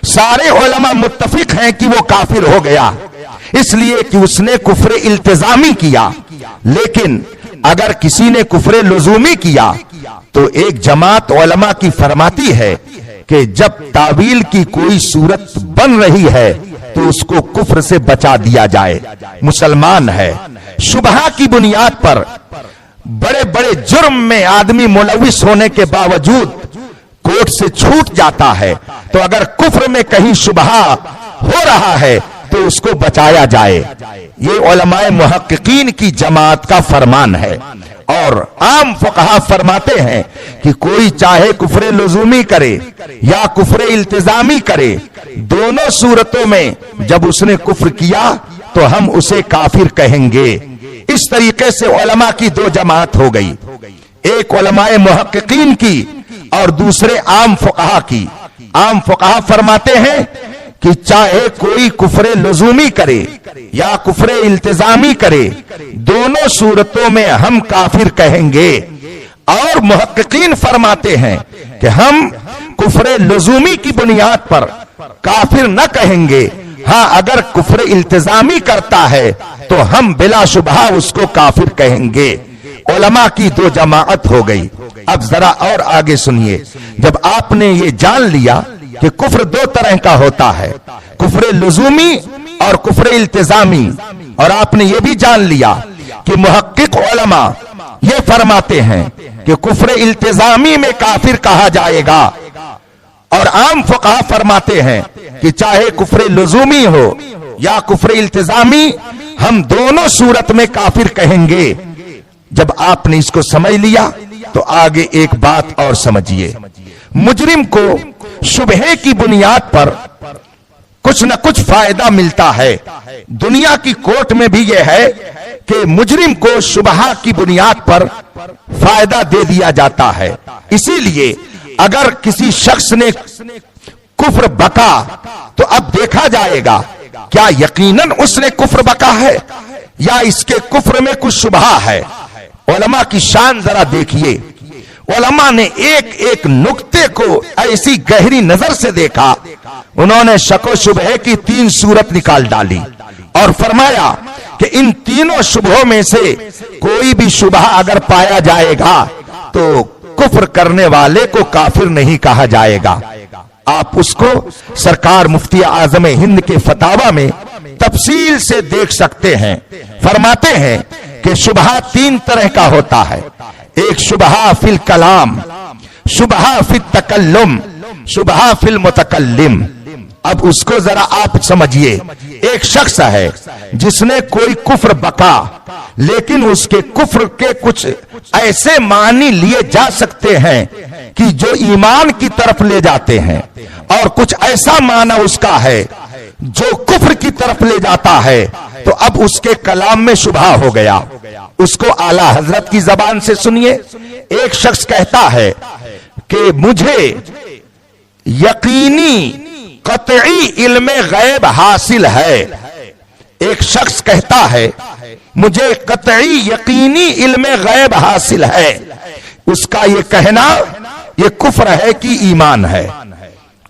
سارے علماء متفق ہیں کہ وہ کافر ہو گیا، اس لیے کہ اس نے کفر التزامی کیا۔ لیکن اگر کسی نے کفر لزومی کیا تو ایک جماعت علماء کی فرماتی ہے کہ جب تعویل کی کوئی صورت بن رہی ہے تو اس کو کفر سے بچا دیا جائے، مسلمان ہے۔ شبہہ کی بنیاد پر بڑے بڑے جرم میں آدمی ملوث ہونے کے باوجود کوٹ سے چھوٹ جاتا ہے، تو اگر کفر میں کہیں شبہہ ہو رہا ہے تو اس کو بچایا جائے۔ یہ علماء محققین کی جماعت کا فرمان ہے۔ اور عام فقہا فرماتے ہیں کہ کوئی چاہے کفر لزومی کرے یا کفر التزامی کرے، دونوں صورتوں میں جب اس نے کفر کیا تو ہم اسے کافر کہیں گے۔ اس طریقے سے علماء کی دو جماعت ہو گئی، ایک علماء محققین کی اور دوسرے عام فقہا کی۔ عام فقہا فرماتے ہیں کہ چاہے کوئی کفر لزومی کرے یا کفر التزامی کرے، دونوں صورتوں میں ہم کافر کہیں گے۔ اور محققین فرماتے ہیں کہ ہم کفر لزومی کی بنیاد پر کافر نہ کہیں گے، ہاں اگر کفر التزامی کرتا ہے تو ہم بلا شبہ اس کو کافر کہیں گے۔ علماء کی دو جماعت ہو گئی۔ اب ذرا اور آگے سنیے، جب آپ نے یہ جان لیا کہ کفر دو طرح کا ہوتا ہے، کفر لزومی اور کفر التزامی، اور آپ نے یہ بھی جان لیا کہ محقق علماء یہ فرماتے ہیں کہ کفر التزامی میں کافر کہا جائے گا، اور عام فقہا فرماتے ہیں کہ چاہے کفر لزومی ہو یا کفر التزامی، ہم دونوں صورت میں کافر کہیں گے۔ جب آپ نے اس کو سمجھ لیا تو آگے ایک بات اور سمجھیے، مجرم کو شبہے کی بنیاد پر کچھ نہ کچھ فائدہ ملتا ہے۔ دنیا کی کورٹ میں بھی یہ ہے کہ مجرم کو شبہہ کی بنیاد پر فائدہ دے دیا جاتا ہے۔ اسی لیے اگر کسی شخص نے کفر بکا تو اب دیکھا جائے گا کیا یقیناً اس نے کفر بکا ہے یا اس کے کفر میں کچھ شبہہ ہے۔ علماء کی شان ذرا دیکھیے، علماء نے ایک ایک نقطے کو ایسی گہری نظر سے دیکھا، انہوں نے شک و شبہے کی 3 صورت نکال ڈالی اور فرمایا کہ ان تینوں شبہوں میں سے کوئی بھی شبہ اگر پایا جائے گا تو کفر کرنے والے کو کافر نہیں کہا جائے گا۔ آپ اس کو سرکار مفتی اعظم ہند کے فتاوی میں تفصیل سے دیکھ سکتے ہیں۔ فرماتے ہیں کہ شبہ 3 طرح کا ہوتا ہے، ایک شبہ فی الکلام، شبہ فی التکلم، شبہ فی المتکلم۔ اب اس کو ذرا آپ سمجھیے، ایک شخص ہے جس نے کوئی کفر بکا، لیکن اس کے کفر کے کچھ ایسے معنی لیے جا سکتے ہیں کہ جو ایمان کی طرف لے جاتے ہیں، اور کچھ ایسا معنی اس کا ہے جو کفر کی طرف لے جاتا ہے، تو اب اس کے کلام میں شبہ ہو گیا۔ اس کو اعلیٰ حضرت کی زبان سے سنیے، ایک شخص کہتا ہے کہ مجھے یقینی قطعی علم غیب حاصل ہے۔ ایک شخص کہتا ہے مجھے قطعی یقینی علم غیب حاصل ہے، اس کا یہ کہنا یہ کفر ہے کہ ایمان ہے۔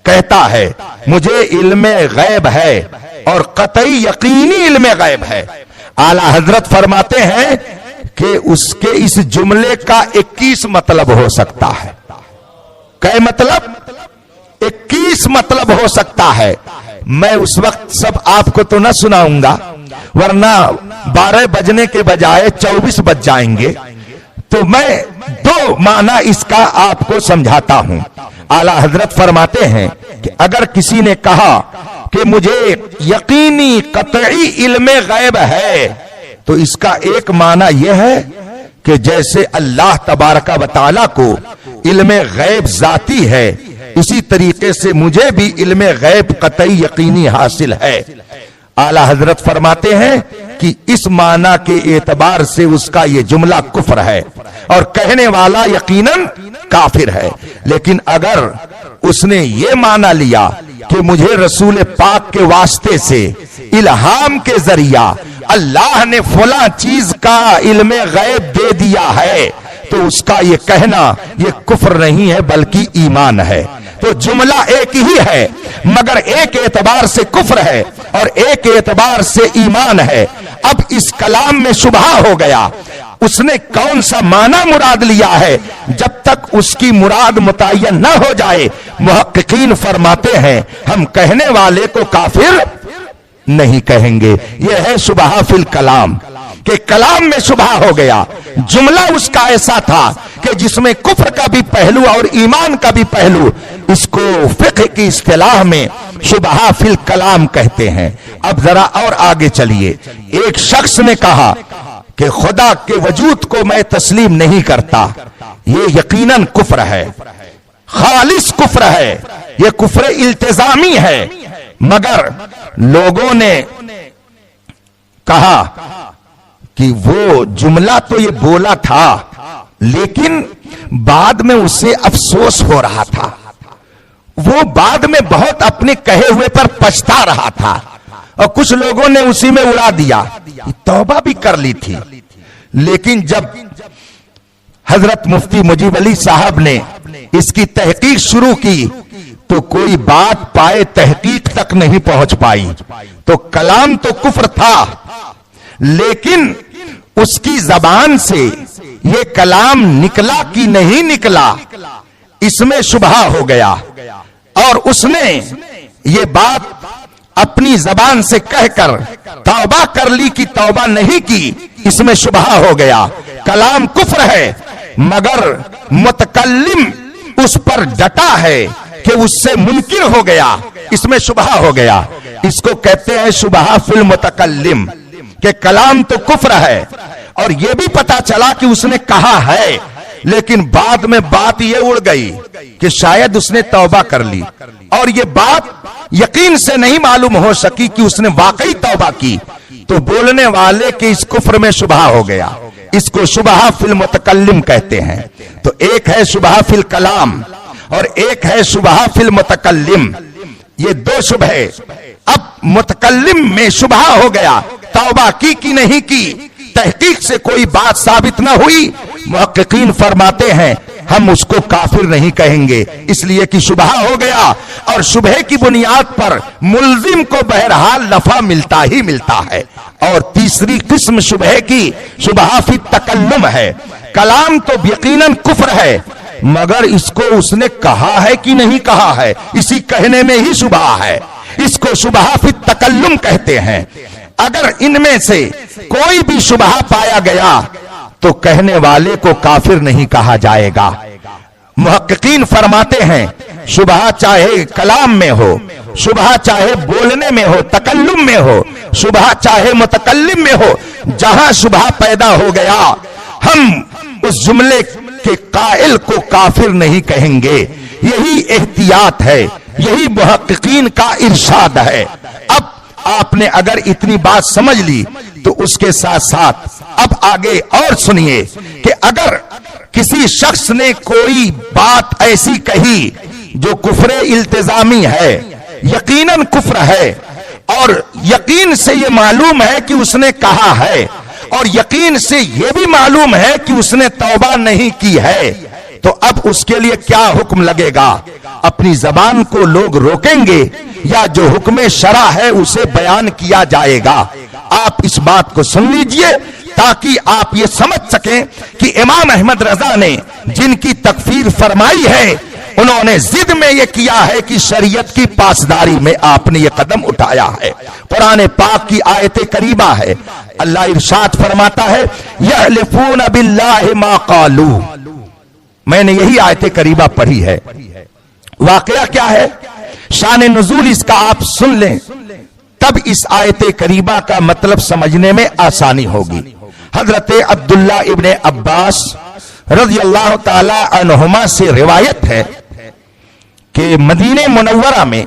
کہتا ہے مجھے علم غیب ہے اور قطعی یقینی علم غیب ہے۔ اعلیٰ حضرت فرماتے ہیں کہ اس کے اس جملے کا 21 مطلب ہو سکتا ہے۔ کئی مطلب؟ 21 مطلب ہو سکتا ہے۔ میں اس وقت سب آپ کو تو نہ سناؤں گا، ورنہ 12 بجنے کے بجائے 24 بج جائیں گے، تو میں 2 معنی اس کا آپ کو سمجھاتا ہوں۔ اعلیٰ حضرت فرماتے ہیں کہ اگر کسی نے کہا کہ مجھے یقینی قطعی علم غیب ہے، تو اس کا ایک معنی یہ ہے کہ جیسے اللہ تبارک و تعالی کو علم غیب ذاتی ہے، اسی طریقے سے مجھے بھی علم غیب قطعی یقینی حاصل ہے۔ اعلیٰ حضرت فرماتے ہیں کہ اس معنی کے اعتبار سے اس کا یہ جملہ کفر ہے اور کہنے والا یقیناً کافر ہے۔ لیکن اگر اس نے یہ معنی لیا کہ مجھے رسول پاک کے واسطے سے الہام کے ذریعہ اللہ نے فلاں چیز کا علم غیب دے دیا ہے، تو اس کا یہ کہنا یہ کفر نہیں ہے بلکہ ایمان ہے۔ تو جملہ ایک ہی ہے، مگر ایک اعتبار سے کفر ہے اور ایک اعتبار سے ایمان ہے۔ اب اس کلام میں شبہ ہو گیا، اس نے کون سا معنی مراد لیا ہے؟ جب تک اس کی مراد متعین نہ ہو جائے محققین فرماتے ہیں ہم کہنے والے کو کافر نہیں کہیں گے۔ یہ ہے شبہ فی الکلام، کہ کلام میں شبہ ہو گیا، جملہ اس کا ایسا تھا کہ جس میں کفر کا بھی پہلو اور ایمان کا بھی پہلو، اس کو فقہ کی اصطلاح میں شبہ فی الکلام کہتے ہیں۔ اب ذرا اور آگے چلیے، ایک شخص نے کہا کہ خدا کے وجود کو میں تسلیم نہیں کرتا، یہ یقیناً کفر ہے، خالص کفر ہے، یہ کفر التزامی ہے۔ مگر لوگوں نے کہا کہ وہ جملہ تو یہ بولا تھا لیکن بعد میں اسے افسوس ہو رہا تھا، وہ بعد میں بہت اپنے کہے ہوئے پر پچھتا رہا تھا، اور کچھ لوگوں نے اسی میں اڑا دیا، توبہ بھی کر لی تھی۔ لیکن جب حضرت مفتی مجیب علی صاحب نے اس کی تحقیق شروع کی تو کوئی بات پائے تحقیق تک نہیں پہنچ پائی۔ تو کلام تو کفر تھا لیکن اس کی زبان سے یہ کلام نکلا کہ نہیں نکلا، اس میں شبہ ہو گیا، اور اس نے یہ بات اپنی زبان سے کہہ کر توبہ کر لی کہ توبہ نہیں کی، اس میں شبہ ہو گیا۔ کلام کفر ہے مگر متکلم اس پر ڈٹا ہے کہ اس سے منکر ہو گیا، اس میں شبہ ہو گیا۔ اس کو کہتے ہیں شبہ فی المتکلم، کہ کلام تو کفر ہے اور یہ بھی پتا چلا کہ اس نے کہا ہے، لیکن بعد میں بات یہ اڑ گئی کہ شاید اس نے توبہ کر لی، اور یہ بات یقین سے نہیں معلوم ہو سکی کہ اس نے واقعی توبہ کی، تو بولنے والے کے اس کفر میں شبہ ہو گیا۔ اس کو شبہ فی المتکلم کہتے ہیں۔ تو ایک ہے شبہ فی الکلام اور ایک ہے شبہ فی المتکلم، یہ دو شبہ۔ اب متکلم میں شبہ ہو گیا، توبہ کی کہ نہیں کی، تحقیق سے کوئی بات ثابت نہ ہوئی، محققین فرماتے ہیں ہم اس کو کافر نہیں کہیں گے، اس لیے کہ شبہ ہو گیا، اور شبہ کی بنیاد پر ملزم کو بہرحال نفع ملتا ہی ملتا ہے۔ اور تیسری قسم شبہ کی شبہ فی التکلم ہے۔ کلام تو یقیناً کفر ہے مگر اس کو اس نے کہا ہے کہ نہیں کہا ہے، اسی کہنے میں ہی شبہ ہے، اس کو شبہ فی التکلم کہتے ہیں۔ اگر ان میں سے کوئی بھی شبہ پایا گیا تو کہنے والے کو کافر نہیں کہا جائے گا۔ محققین فرماتے ہیں شبہ چاہے کلام میں ہو، شبہ چاہے بولنے میں ہو، تکلم میں ہو، شبہ چاہے متکلم میں ہو، جہاں شبہ پیدا ہو گیا ہم اس جملے کے قائل کو کافر نہیں کہیں گے۔ یہی احتیاط ہے، یہی محققین کا ارشاد ہے۔ اب آپ نے اگر اتنی بات سمجھ لی تو اس کے ساتھ ساتھ اب آگے اور سنیے کہ اگر کسی شخص نے کوئی بات ایسی کہی جو کفر التزامی ہے، یقیناً کفر ہے، اور یقین سے یہ معلوم ہے کہ اس نے کہا ہے، اور یقین سے یہ بھی معلوم ہے کہ اس نے توبہ نہیں کی ہے، تو اب اس کے لیے کیا حکم لگے گا؟ اپنی زبان کو لوگ روکیں گے یا جو حکم شرع ہے اسے بیان کیا جائے گا؟ آپ اس بات کو سن لیجئے تاکہ آپ یہ سمجھ سکیں کہ امام احمد رضا نے جن کی تکفیر فرمائی ہے انہوں نے ضد میں یہ کیا ہے کہ شریعت کی پاسداری میں آپ نے یہ قدم اٹھایا ہے۔ قرآن پاک کی آیت کریمہ ہے، اللہ ارشاد فرماتا ہے یحلفون باللہ ما قالوا، میں نے یہی آیت کریمہ پڑھی ہے۔ واقعہ کیا ہے، شان نزول اس کا آپ سن لیں تب اس آیت کریمہ کا مطلب سمجھنے میں آسانی ہوگی۔ حضرت عبداللہ ابن عباس رضی اللہ تعالی عنہما سے روایت ہے کہ مدینہ منورہ میں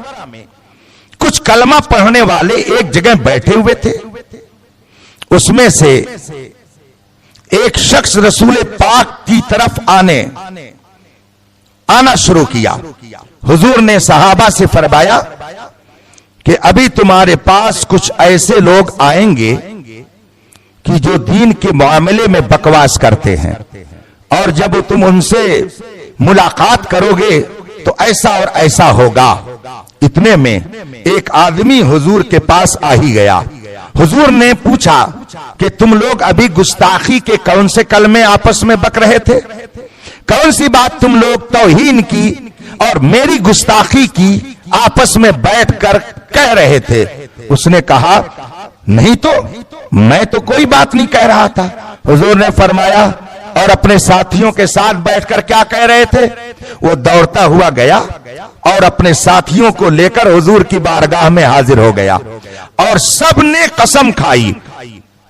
کچھ کلمہ پڑھنے والے ایک جگہ بیٹھے ہوئے تھے، اس میں سے ایک شخص رسول پاک کی طرف آنا شروع کیا۔ حضور نے صحابہ سے فرمایا کہ ابھی تمہارے پاس کچھ ایسے لوگ آئیں گے کہ جو دین کے معاملے میں بکواس کرتے ہیں، اور جب تم ان سے ملاقات کرو گے تو ایسا اور ایسا ہوگا۔ اتنے میں ایک آدمی حضور کے پاس آ ہی گیا۔ حضور نے پوچھا کہ تم لوگ ابھی گستاخی کے کون سے کلمے آپس میں بک رہے تھے؟ کون سی بات تم لوگ توہین کی اور میری گستاخی کی آپس میں بیٹھ کر کہہ رہے تھے؟ اس نے کہا نہیں تو میں تو کوئی بات نہیں کہہ رہا تھا۔ حضور نے فرمایا اور اپنے ساتھیوں کے ساتھ بیٹھ کر کیا کہہ رہے تھے؟ وہ دوڑتا ہوا گیا اور اپنے ساتھیوں کو لے کر حضور کی بارگاہ میں حاضر ہو گیا اور سب نے قسم کھائی،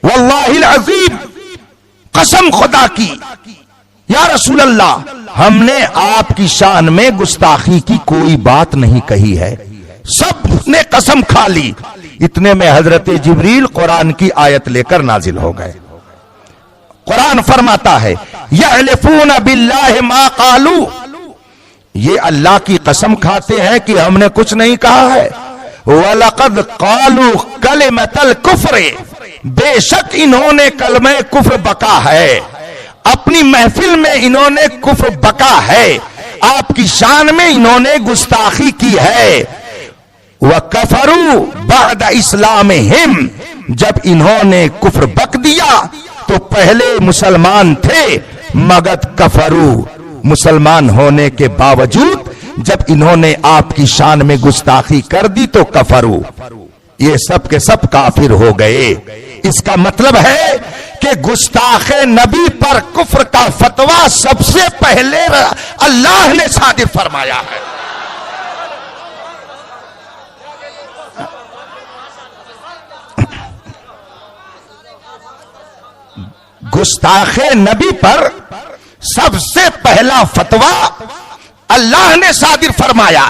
واللہ العظیم، قسم خدا کی، یا رسول اللہ ہم نے آپ کی شان میں گستاخی کی کوئی بات نہیں کہی ہے۔ سب نے قسم کھا لی۔ اتنے میں حضرت جبریل قرآن کی آیت لے کر نازل ہو گئے۔ قرآن فرماتا ہے یحلفون باللہ ما قالوا، یہ اللہ کی قسم کھاتے ہیں کہ ہم نے کچھ نہیں کہا ہے۔ وَلَقَدْ قَالُوا كَلِمَةَ الْكُفْرِ، بے شک انہوں نے کلمہ کفر بکا ہے، اپنی محفل میں انہوں نے کفر بکا ہے، آپ کی شان میں انہوں نے گستاخی کی ہے۔ وَكَفَرُوا بَعْدَ إِسْلَامِهِمْ، جب انہوں نے کفر بک دیا تو پہلے مسلمان تھے مگر کفرو، مسلمان ہونے کے باوجود جب انہوں نے آپ کی شان میں گستاخی کر دی تو کفرو، یہ سب کے سب کافر ہو گئے۔ اس کا مطلب ہے کہ گستاخ نبی پر کفر کا فتویٰ سب سے پہلے اللہ نے صادر فرمایا ہے۔ گستاخ نبی پر سب سے پہلا فتویٰ اللہ نے صادر فرمایا۔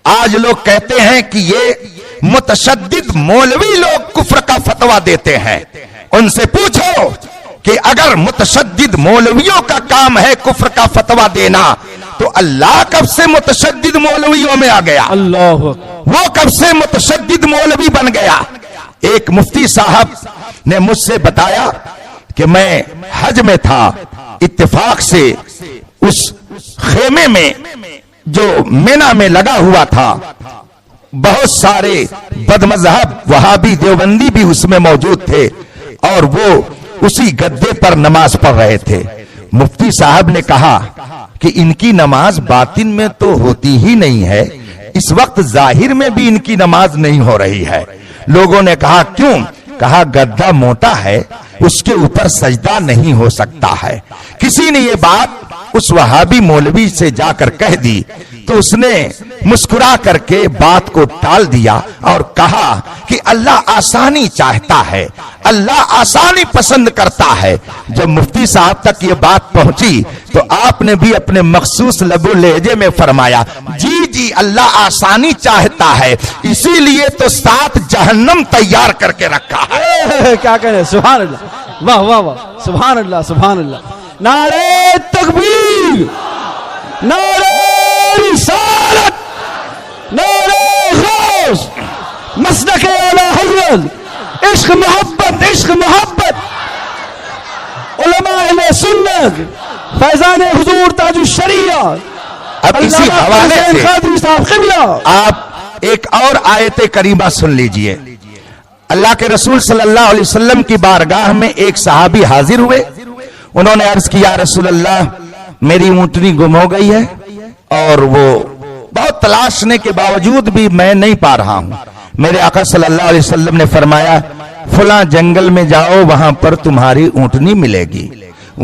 آج لوگ کہتے ہیں کہ یہ متشدد مولوی لوگ کفر کا فتویٰ دیتے ہیں۔ ان سے پوچھو کہ اگر متشدد مولویوں کا کام ہے کفر کا فتویٰ دینا تو اللہ کب سے متشدد مولویوں میں آ گیا؟ اللہ وہ کب سے متشدد مولوی بن گیا؟ ایک مفتی صاحب نے مجھ سے بتایا کہ میں حج میں تھا، اتفاق سے اس خیمے میں جو مینا میں لگا ہوا تھا بہت سارے بدمذہب وہابی دیوبندی بھی اس میں موجود تھے اور وہ اسی گدے پر نماز پڑھ رہے تھے۔ مفتی صاحب نے کہا کہ ان کی نماز باطن میں تو ہوتی ہی نہیں ہے، اس وقت ظاہر میں بھی ان کی نماز نہیں ہو رہی ہے۔ لوگوں نے کہا کیوں؟ کہا گدھا موٹا ہے، اس کے اوپر سجدہ نہیں ہو سکتا ہے۔ کسی نے یہ بات اس وہابی مولوی سے جا کر کہہ دی تو اس نے مسکرا کر کے بات کو ٹال دیا اور کہا کہ اللہ آسانی چاہتا ہے، اللہ آسانی پسند کرتا ہے۔ جب مفتی صاحب تک یہ بات پہنچی تو آپ نے بھی اپنے مخصوص لب و لہجے میں فرمایا جی جی اللہ آسانی چاہتا ہے، اسی لیے تو 7 جہنم تیار کر کے رکھا ہے۔ کیا کہنے، سبحان اللہ، واہ واہ واہ، سبحان اللہ سبحان اللہ، نعرہ تکبیر، نعرہ رسالت، نعرہ غوث، مسلک اعلی حضرت، عشق محبت، عشق محبت، علماء اہل سنت، فیضان حضور تاج الشریعہ۔ اب اسی حوالے سے قادری صاحب قبلہ، آپ ایک اور آیت کریمہ سن لیجئے۔ اللہ کے رسول صلی اللہ علیہ وسلم کی بارگاہ میں ایک صحابی حاضر ہوئے، انہوں نے عرض کیا رسول اللہ میری اونٹنی گم ہو گئی ہے اور وہ بہت تلاشنے کے باوجود بھی میں نہیں پا رہا ہوں۔ میرے آقا صلی اللہ علیہ وسلم نے فرمایا فلاں جنگل میں جاؤ، وہاں پر تمہاری اونٹنی ملے گی۔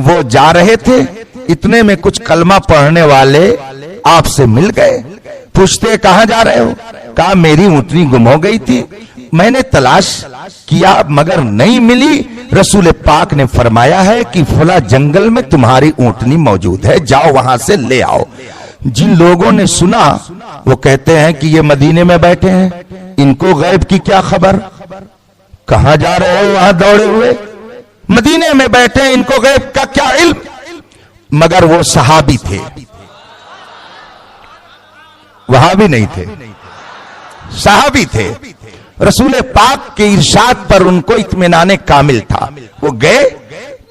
وہ جا رہے تھے، اتنے میں کچھ کلمہ پڑھنے والے آپ سے مل گئے، پوچھتے کہاں جا رہے ہو؟ کہا میری اونٹنی گم ہو گئی تھی، میں نے تلاش کیا مگر نہیں ملی، رسول پاک نے فرمایا ہے کہ فلاں جنگل میں تمہاری اونٹنی موجود ہے، جاؤ وہاں سے لے آؤ۔ جن لوگوں نے سنا وہ کہتے ہیں کہ یہ مدینے میں بیٹھے ہیں، ان کو غیب کی کیا خبر؟ کہاں جا رہے ہو؟ وہاں دوڑے ہوئے، مدینے میں بیٹھے ہیں، ان کو غیب کا کیا علم؟ مگر وہ صحابی تھے، وہاں بھی نہیں تھے، صحابی تھے۔ رسول پاک کے ارشاد پر ان کو اطمینان کامل تھا۔ وہ گئے،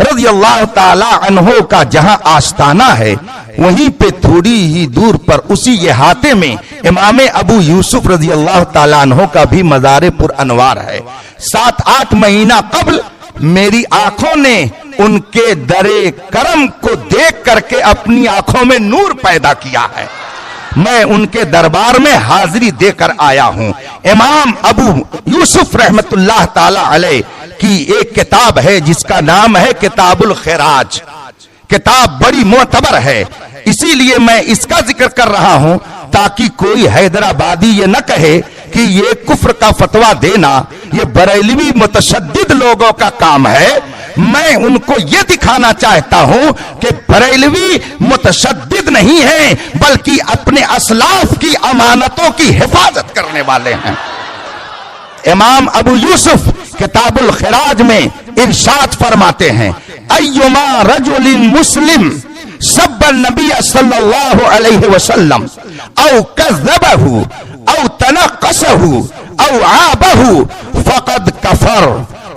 رضی اللہ تعالی عنہ کا جہاں آستانہ ہے وہیں پہ تھوڑی ہی دور پر اسی احاطے میں امام ابو یوسف رضی اللہ تعالی عنہ کا بھی مزار پر انوار ہے۔ 7-8 مہینہ قبل میری آنکھوں نے ان کے در کرم کو دیکھ کر کے اپنی آنکھوں میں نور پیدا کیا ہے۔ میں ان کے دربار میں حاضری دے کر آیا ہوں۔ امام ابو یوسف رحمت اللہ تعالی علیہ کی ایک کتاب ہے جس کا نام ہے کتاب الخراج۔ کتاب بڑی معتبر ہے، اسی لیے میں اس کا ذکر کر رہا ہوں تاکہ کوئی حیدرآبادی یہ نہ کہے کہ یہ کفر کا فتویٰ دینا یہ بریلوی متشدد لوگوں کا کام ہے۔ میں ان کو یہ دکھانا چاہتا ہوں کہ بریلوی متشدد نہیں ہیں بلکہ اپنے اسلاف کی امانتوں کی حفاظت کرنے والے ہیں۔ امام ابو یوسف کتاب الخراج میں ارشاد فرماتے ہیں ایما رجل مسلم سب النبی صلی اللہ علیہ وسلم او کذبہ او تنقصہ او عابہ فقد کفر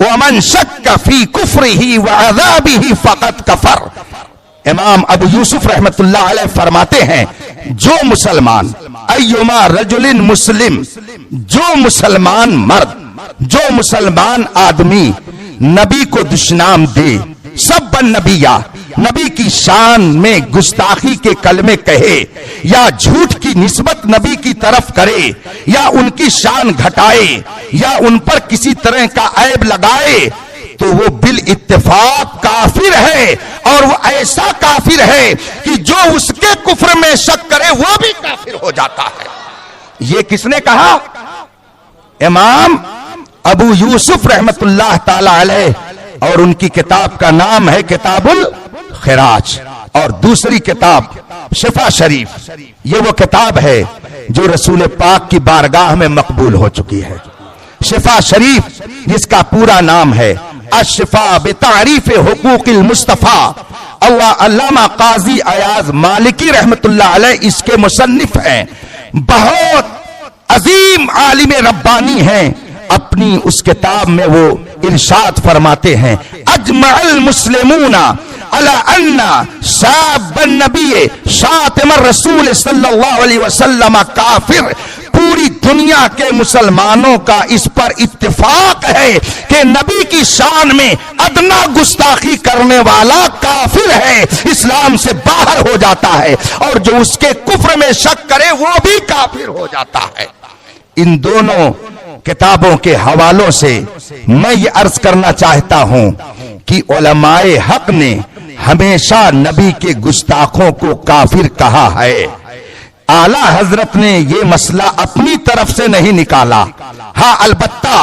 ومن شک فی کفرہ وعذابہ فقد کفر۔ امام ابو یوسف رحمت اللہ علیہ فرماتے ہیں جو مسلمان ایما رجل مسلم، جو مسلمان مرد، جو مسلمان آدمی نبی کو دشنام دے، سب النبیہ نبی کی شان میں گستاخی کے کلمے کہے یا جھوٹ کی نسبت نبی کی طرف کرے یا ان کی شان گھٹائے یا ان پر کسی طرح کا عیب لگائے تو وہ بالاتفاق کافر ہے، اور وہ ایسا کافر ہے کہ جو اس کے کفر میں شک کرے وہ بھی کافر ہو جاتا ہے۔ یہ کس نے کہا؟ امام ابو یوسف رحمت اللہ تعالی علیہ، اور ان کی کتاب کا نام ہے کتاب الخراج، اور دوسری کتاب شفا شریف۔ یہ وہ کتاب ہے جو رسول پاک کی بارگاہ میں مقبول ہو چکی ہے۔ شفا شریف جس کا پورا نام ہے الشفا بتعریف حقوق المصطفیٰ، علامہ قاضی ایاز مالکی رحمت اللہ علیہ اس کے مصنف ہیں، بہت عظیم عالم ربانی ہیں۔ اپنی اس کتاب میں وہ ارشاد فرماتے ہیں اجمع المسلمون علی ان شاب النبی شاتم الرسول صلی اللہ علیہ وسلم کافر۔ پوری دنیا کے مسلمانوں کا اس پر اتفاق ہے کہ نبی کی شان میں ادنا گستاخی کرنے والا کافر ہے، اسلام سے باہر ہو جاتا ہے، اور جو اس کے کفر میں شک کرے وہ بھی کافر ہو جاتا ہے۔ ان دونوں کتابوں کے حوالوں سے میں یہ عرض کرنا چاہتا ہوں کہ علماء حق نے ہمیشہ نبی کے گستاخوں کو کافر کہا ہے۔ اعلی حضرت نے یہ مسئلہ اپنی طرف سے نہیں نکالا، ہاں البتہ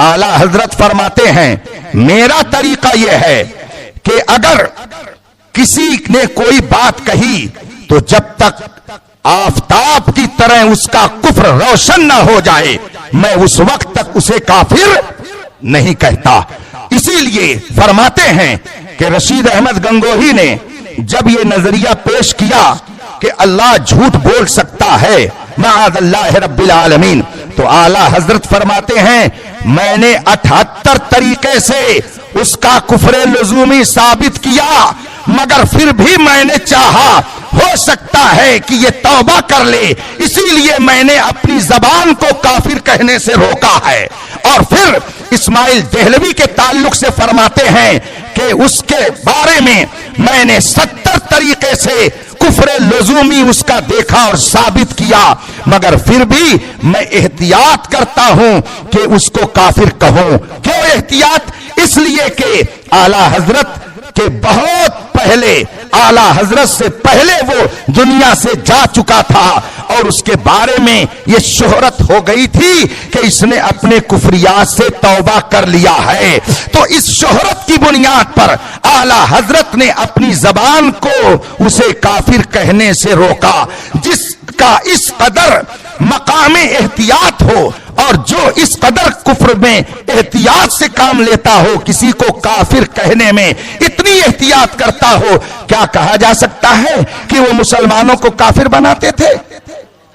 اعلی حضرت فرماتے ہیں میرا طریقہ یہ ہے کہ اگر کسی نے کوئی بات کہی تو جب تک آفتاب کی طرح اس کا کفر روشن نہ ہو جائے میں اس وقت تک اسے کافر نہیں کہتا۔ اسی لیے فرماتے ہیں کہ رشید احمد گنگوہی نے جب یہ نظریہ پیش کیا کہ اللہ جھوٹ بول سکتا ہے معاذ اللہ رب العالمین، تو اعلی حضرت فرماتے ہیں میں نے 78 طریقے سے اس کا کفر لزومی ثابت کیا، مگر پھر بھی میں نے چاہا ہو سکتا ہے کہ یہ توبہ کر لے، اسی لیے میں نے اپنی زبان کو کافر کہنے سے روکا ہے۔ اور پھر اسماعیل دہلوی کے تعلق سے فرماتے ہیں کہ اس کے بارے میں نے 70 طریقے سے کفر لزومی اس کا دیکھا اور ثابت کیا، مگر پھر بھی میں احتیاط کرتا ہوں کہ اس کو کافر کہوں۔ کیوں احتیاط؟ اس لیے کہ اعلی حضرت کے بہت پہلے، اعلی حضرت سے پہلے وہ دنیا سے جا چکا تھا، اور اس کے بارے میں یہ شہرت ہو گئی تھی کہ اس نے اپنے کفریات سے توبہ کر لیا ہے۔ تو اس شہرت کی بنیاد پر اعلی حضرت نے اپنی زبان کو اسے کافر کہنے سے روکا۔ جس کا اس قدر مقام احتیاط ہو اور جو اس قدر کفر میں احتیاط سے کام لیتا ہو، کسی کو کافر کہنے میں اتنی احتیاط کرتا ہو، کیا کہا جا سکتا ہے کہ وہ مسلمانوں کو کافر بناتے تھے؟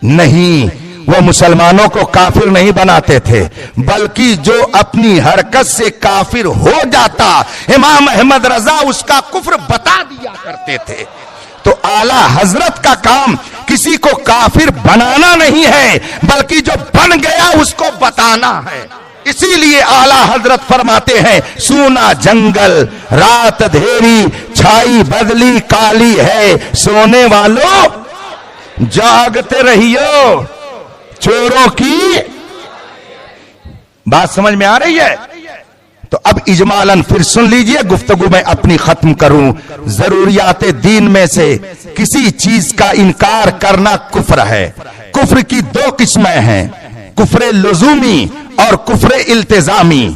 نہیں، وہ مسلمانوں کو کافر نہیں بناتے تھے، بلکہ جو اپنی حرکت سے کافر ہو جاتا امام احمد رضا اس کا کفر بتا دیا کرتے تھے۔ تو اعلی حضرت کا کام کسی کو کافر بنانا نہیں ہے، بلکہ جو بن گیا اس کو بتانا ہے۔ اسی لیے اعلی حضرت فرماتے ہیں سونا جنگل رات دھیری چھائی بدلی کالی ہے، سونے والوں جاگتے رہیو چوروں کی بات سمجھ میں آ رہی ہے؟ تو اب اجمالاً پھر سن لیجئے، گفتگو میں اپنی ختم کروں۔ ضروریات دین میں سے کسی چیز کا انکار کرنا کفر ہے۔ کفر کی دو قسمیں ہیں، کفر لزومی اور کفر التزامی۔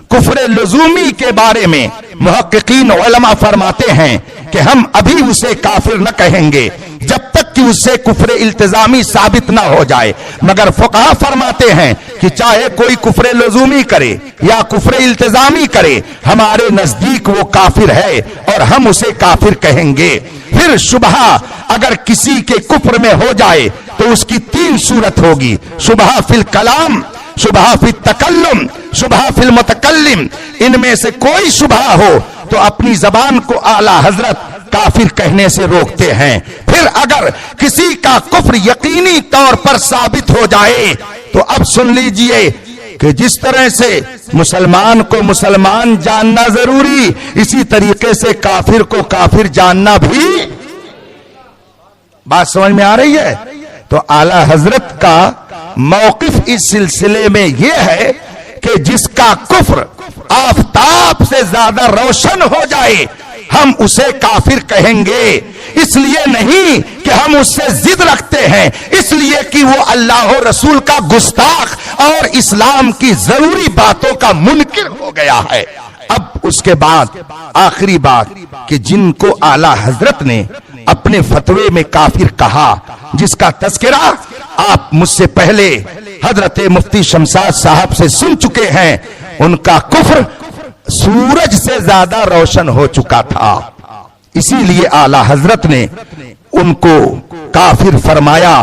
کفر لزومی کے بارے میں محققین علماء فرماتے ہیں کہ ہم ابھی اسے کافر نہ کہیں گے جب تک کہ اس سے کفر التزامی ثابت نہ ہو جائے، مگر فقہا فرماتے ہیں کہ چاہے کوئی کفر لزومی کرے یا کفر التزامی کرے، ہمارے نزدیک وہ کافر ہے اور ہم اسے کافر کہیں گے۔ پھر شبہہ اگر کسی کے کفر میں ہو جائے تو اس کی تین صورت ہوگی، شبہہ فی الکلام، شبہہ فی التکلم، شبہہ فی المتکلم۔ ان میں سے کوئی شبہہ ہو تو اپنی زبان کو اعلی حضرت کافر کہنے سے روکتے ہیں۔ پھر اگر کسی کا کفر یقینی طور پر ثابت ہو جائے تو اب سن لیجئے کہ جس طرح سے مسلمان کو مسلمان جاننا ضروری، اسی طریقے سے کافر کو کافر جاننا بھی۔ بات سمجھ میں آ رہی ہے؟ تو اعلی حضرت کا موقف اس سلسلے میں یہ ہے کہ جس کا کفر آفتاب سے زیادہ روشن ہو جائے ہم اسے کافر کہیں گے، اس لیے نہیں کہ ہم اس سے ضد رکھتے ہیں، اس لیے کہ وہ اللہ و رسول کا گستاخ اور اسلام کی ضروری باتوں کا منکر ہو گیا ہے۔ اب اس کے بعد آخری بات کہ جن کو اعلی حضرت نے اپنے فتوے میں کافر کہا، جس کا تذکرہ آپ مجھ سے پہلے حضرت مفتی شمشاد صاحب سے سن چکے ہیں، ان کا کفر سورج سے زیادہ روشن ہو چکا تھا، اسی لیے اعلی حضرت نے ان کو کافر فرمایا۔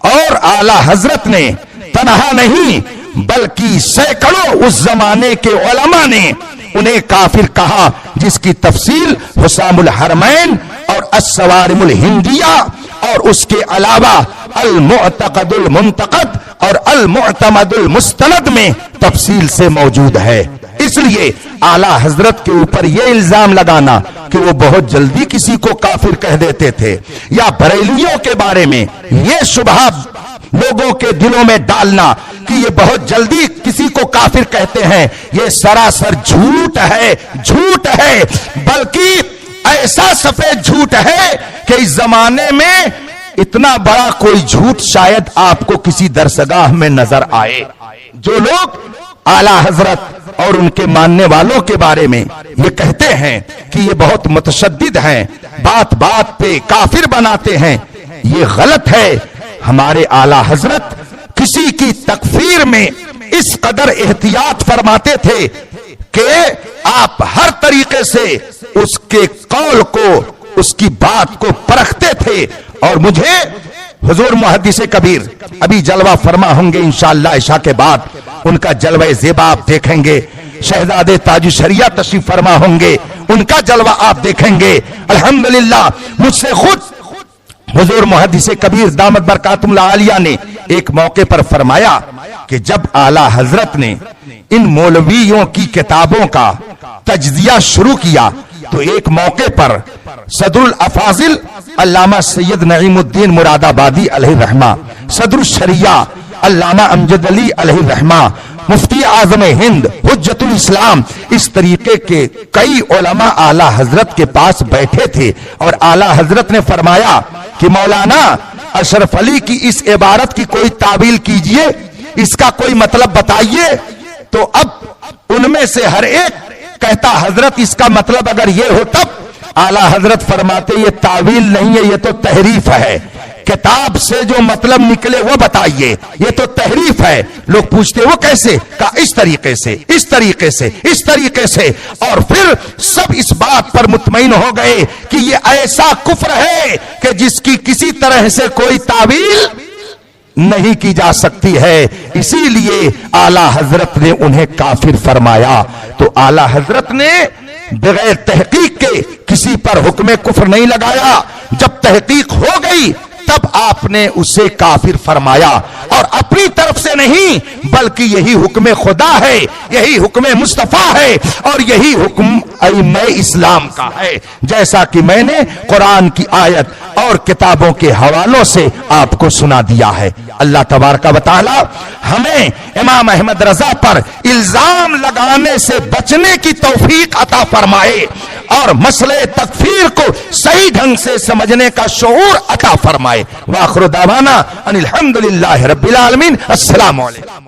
اور اعلی حضرت نے تنہا نہیں بلکہ سینکڑوں اس زمانے کے علماء نے انہیں کافر کہا، جس کی تفصیل حسام الحرمین اور السوارم الہندیہ اور اس کے علاوہ المعتقد المنتقد اور المعتمد المستند میں تفصیل سے موجود ہے۔ اس لیے اعلی حضرت کے اوپر یہ الزام لگانا کہ وہ بہت جلدی کسی کو کافر کہہ دیتے تھے، یا بریلیوں کے بارے میں یہ شبہہ لوگوں کے دلوں میں ڈالنا کہ یہ بہت جلدی کسی کو کافر کہتے ہیں، یہ سراسر جھوٹ ہے، جھوٹ ہے، بلکہ ایسا سفید جھوٹ ہے کہ اس زمانے میں اتنا بڑا کوئی جھوٹ شاید آپ کو کسی درسگاہ میں نظر آئے۔ جو لوگ اعلی حضرت اور ان کے ماننے والوں کے بارے میں یہ کہتے ہیں کہ یہ بہت متشدد ہیں، بات بات پہ کافر بناتے ہیں، یہ غلط ہے۔ ہمارے اعلی حضرت کسی کی تکفیر میں اس قدر احتیاط فرماتے تھے کہ آپ ہر طریقے سے اس کے قول کو، اس کی بات کو پرکھتے تھے۔ اور مجھے حضور محدث کبیر ابھی جلوہ فرما ہوں گے انشاءاللہ عشاء کے بعد، ان کا جلوہ زیبا آپ دیکھیں گے، شہزادے تاج الشریعہ تشریف فرما ہوں گے، ان کا جلوہ آپ دیکھیں گے۔ الحمدللہ مجھ سے خود حضور محدث کبیر دامت برکاتہم العالیہ نے ایک موقع پر فرمایا کہ جب اعلی حضرت نے ان مولویوں کی کتابوں کا تجزیہ شروع کیا تو ایک موقع پر صدر الافاضل علامہ سید نعیم الدین مراد آبادی علیہ الرحمہ، صدر الشریعہ علامہ امجد علی علیہ الرحمہ، مفتی اعظم ہند حجت الاسلام، اس طریقے کے کئی علماء اعلی حضرت کے پاس بیٹھے تھے، اور اعلی حضرت نے فرمایا کہ مولانا اشرف علی کی اس عبارت کی کوئی تعبیل کیجئے، اس کا کوئی مطلب بتائیے۔ تو اب ان میں سے ہر ایک کہتا حضرت اس کا مطلب اگر یہ ہو تب۔ اعلی حضرت فرماتے یہ تعویل نہیں ہے، یہ تو تحریف ہے، کتاب سے جو مطلب نکلے وہ بتائیے، یہ تو تحریف ہے۔ لوگ پوچھتے وہ کیسے؟ کہا اس طریقے سے، اس طریقے سے، اس طریقے سے، اور پھر سب اس بات پر مطمئن ہو گئے کہ یہ ایسا کفر ہے کہ جس کی کسی طرح سے کوئی تعویل نہیں کی جا سکتی ہے، اسی لیے اعلی حضرت نے انہیں کافر فرمایا۔ تو اعلی حضرت نے بغیر تحقیق کے کسی پر حکم کفر نہیں لگایا، جب تحقیق ہو گئی تب آپ نے اسے کافر فرمایا، اور اپنی طرف سے نہیں بلکہ یہی حکم خدا ہے، یہی حکم مصطفیٰ ہے، اور یہی حکم ائمہ اسلام کا ہے، جیسا کہ میں نے قرآن کی آیت اور کتابوں کے حوالوں سے آپ کو سنا دیا ہے۔ اللہ تبارک و تعالی ہمیں امام احمد رضا پر الزام لگانے سے بچنے کی توفیق عطا فرمائے، اور مسئلہ تکفیر کو صحیح ڈھنگ سے سمجھنے کا شعور عطا فرمائے۔ وآخر دعوانا ان الحمدللہ رب العالمین۔ السلام علیکم۔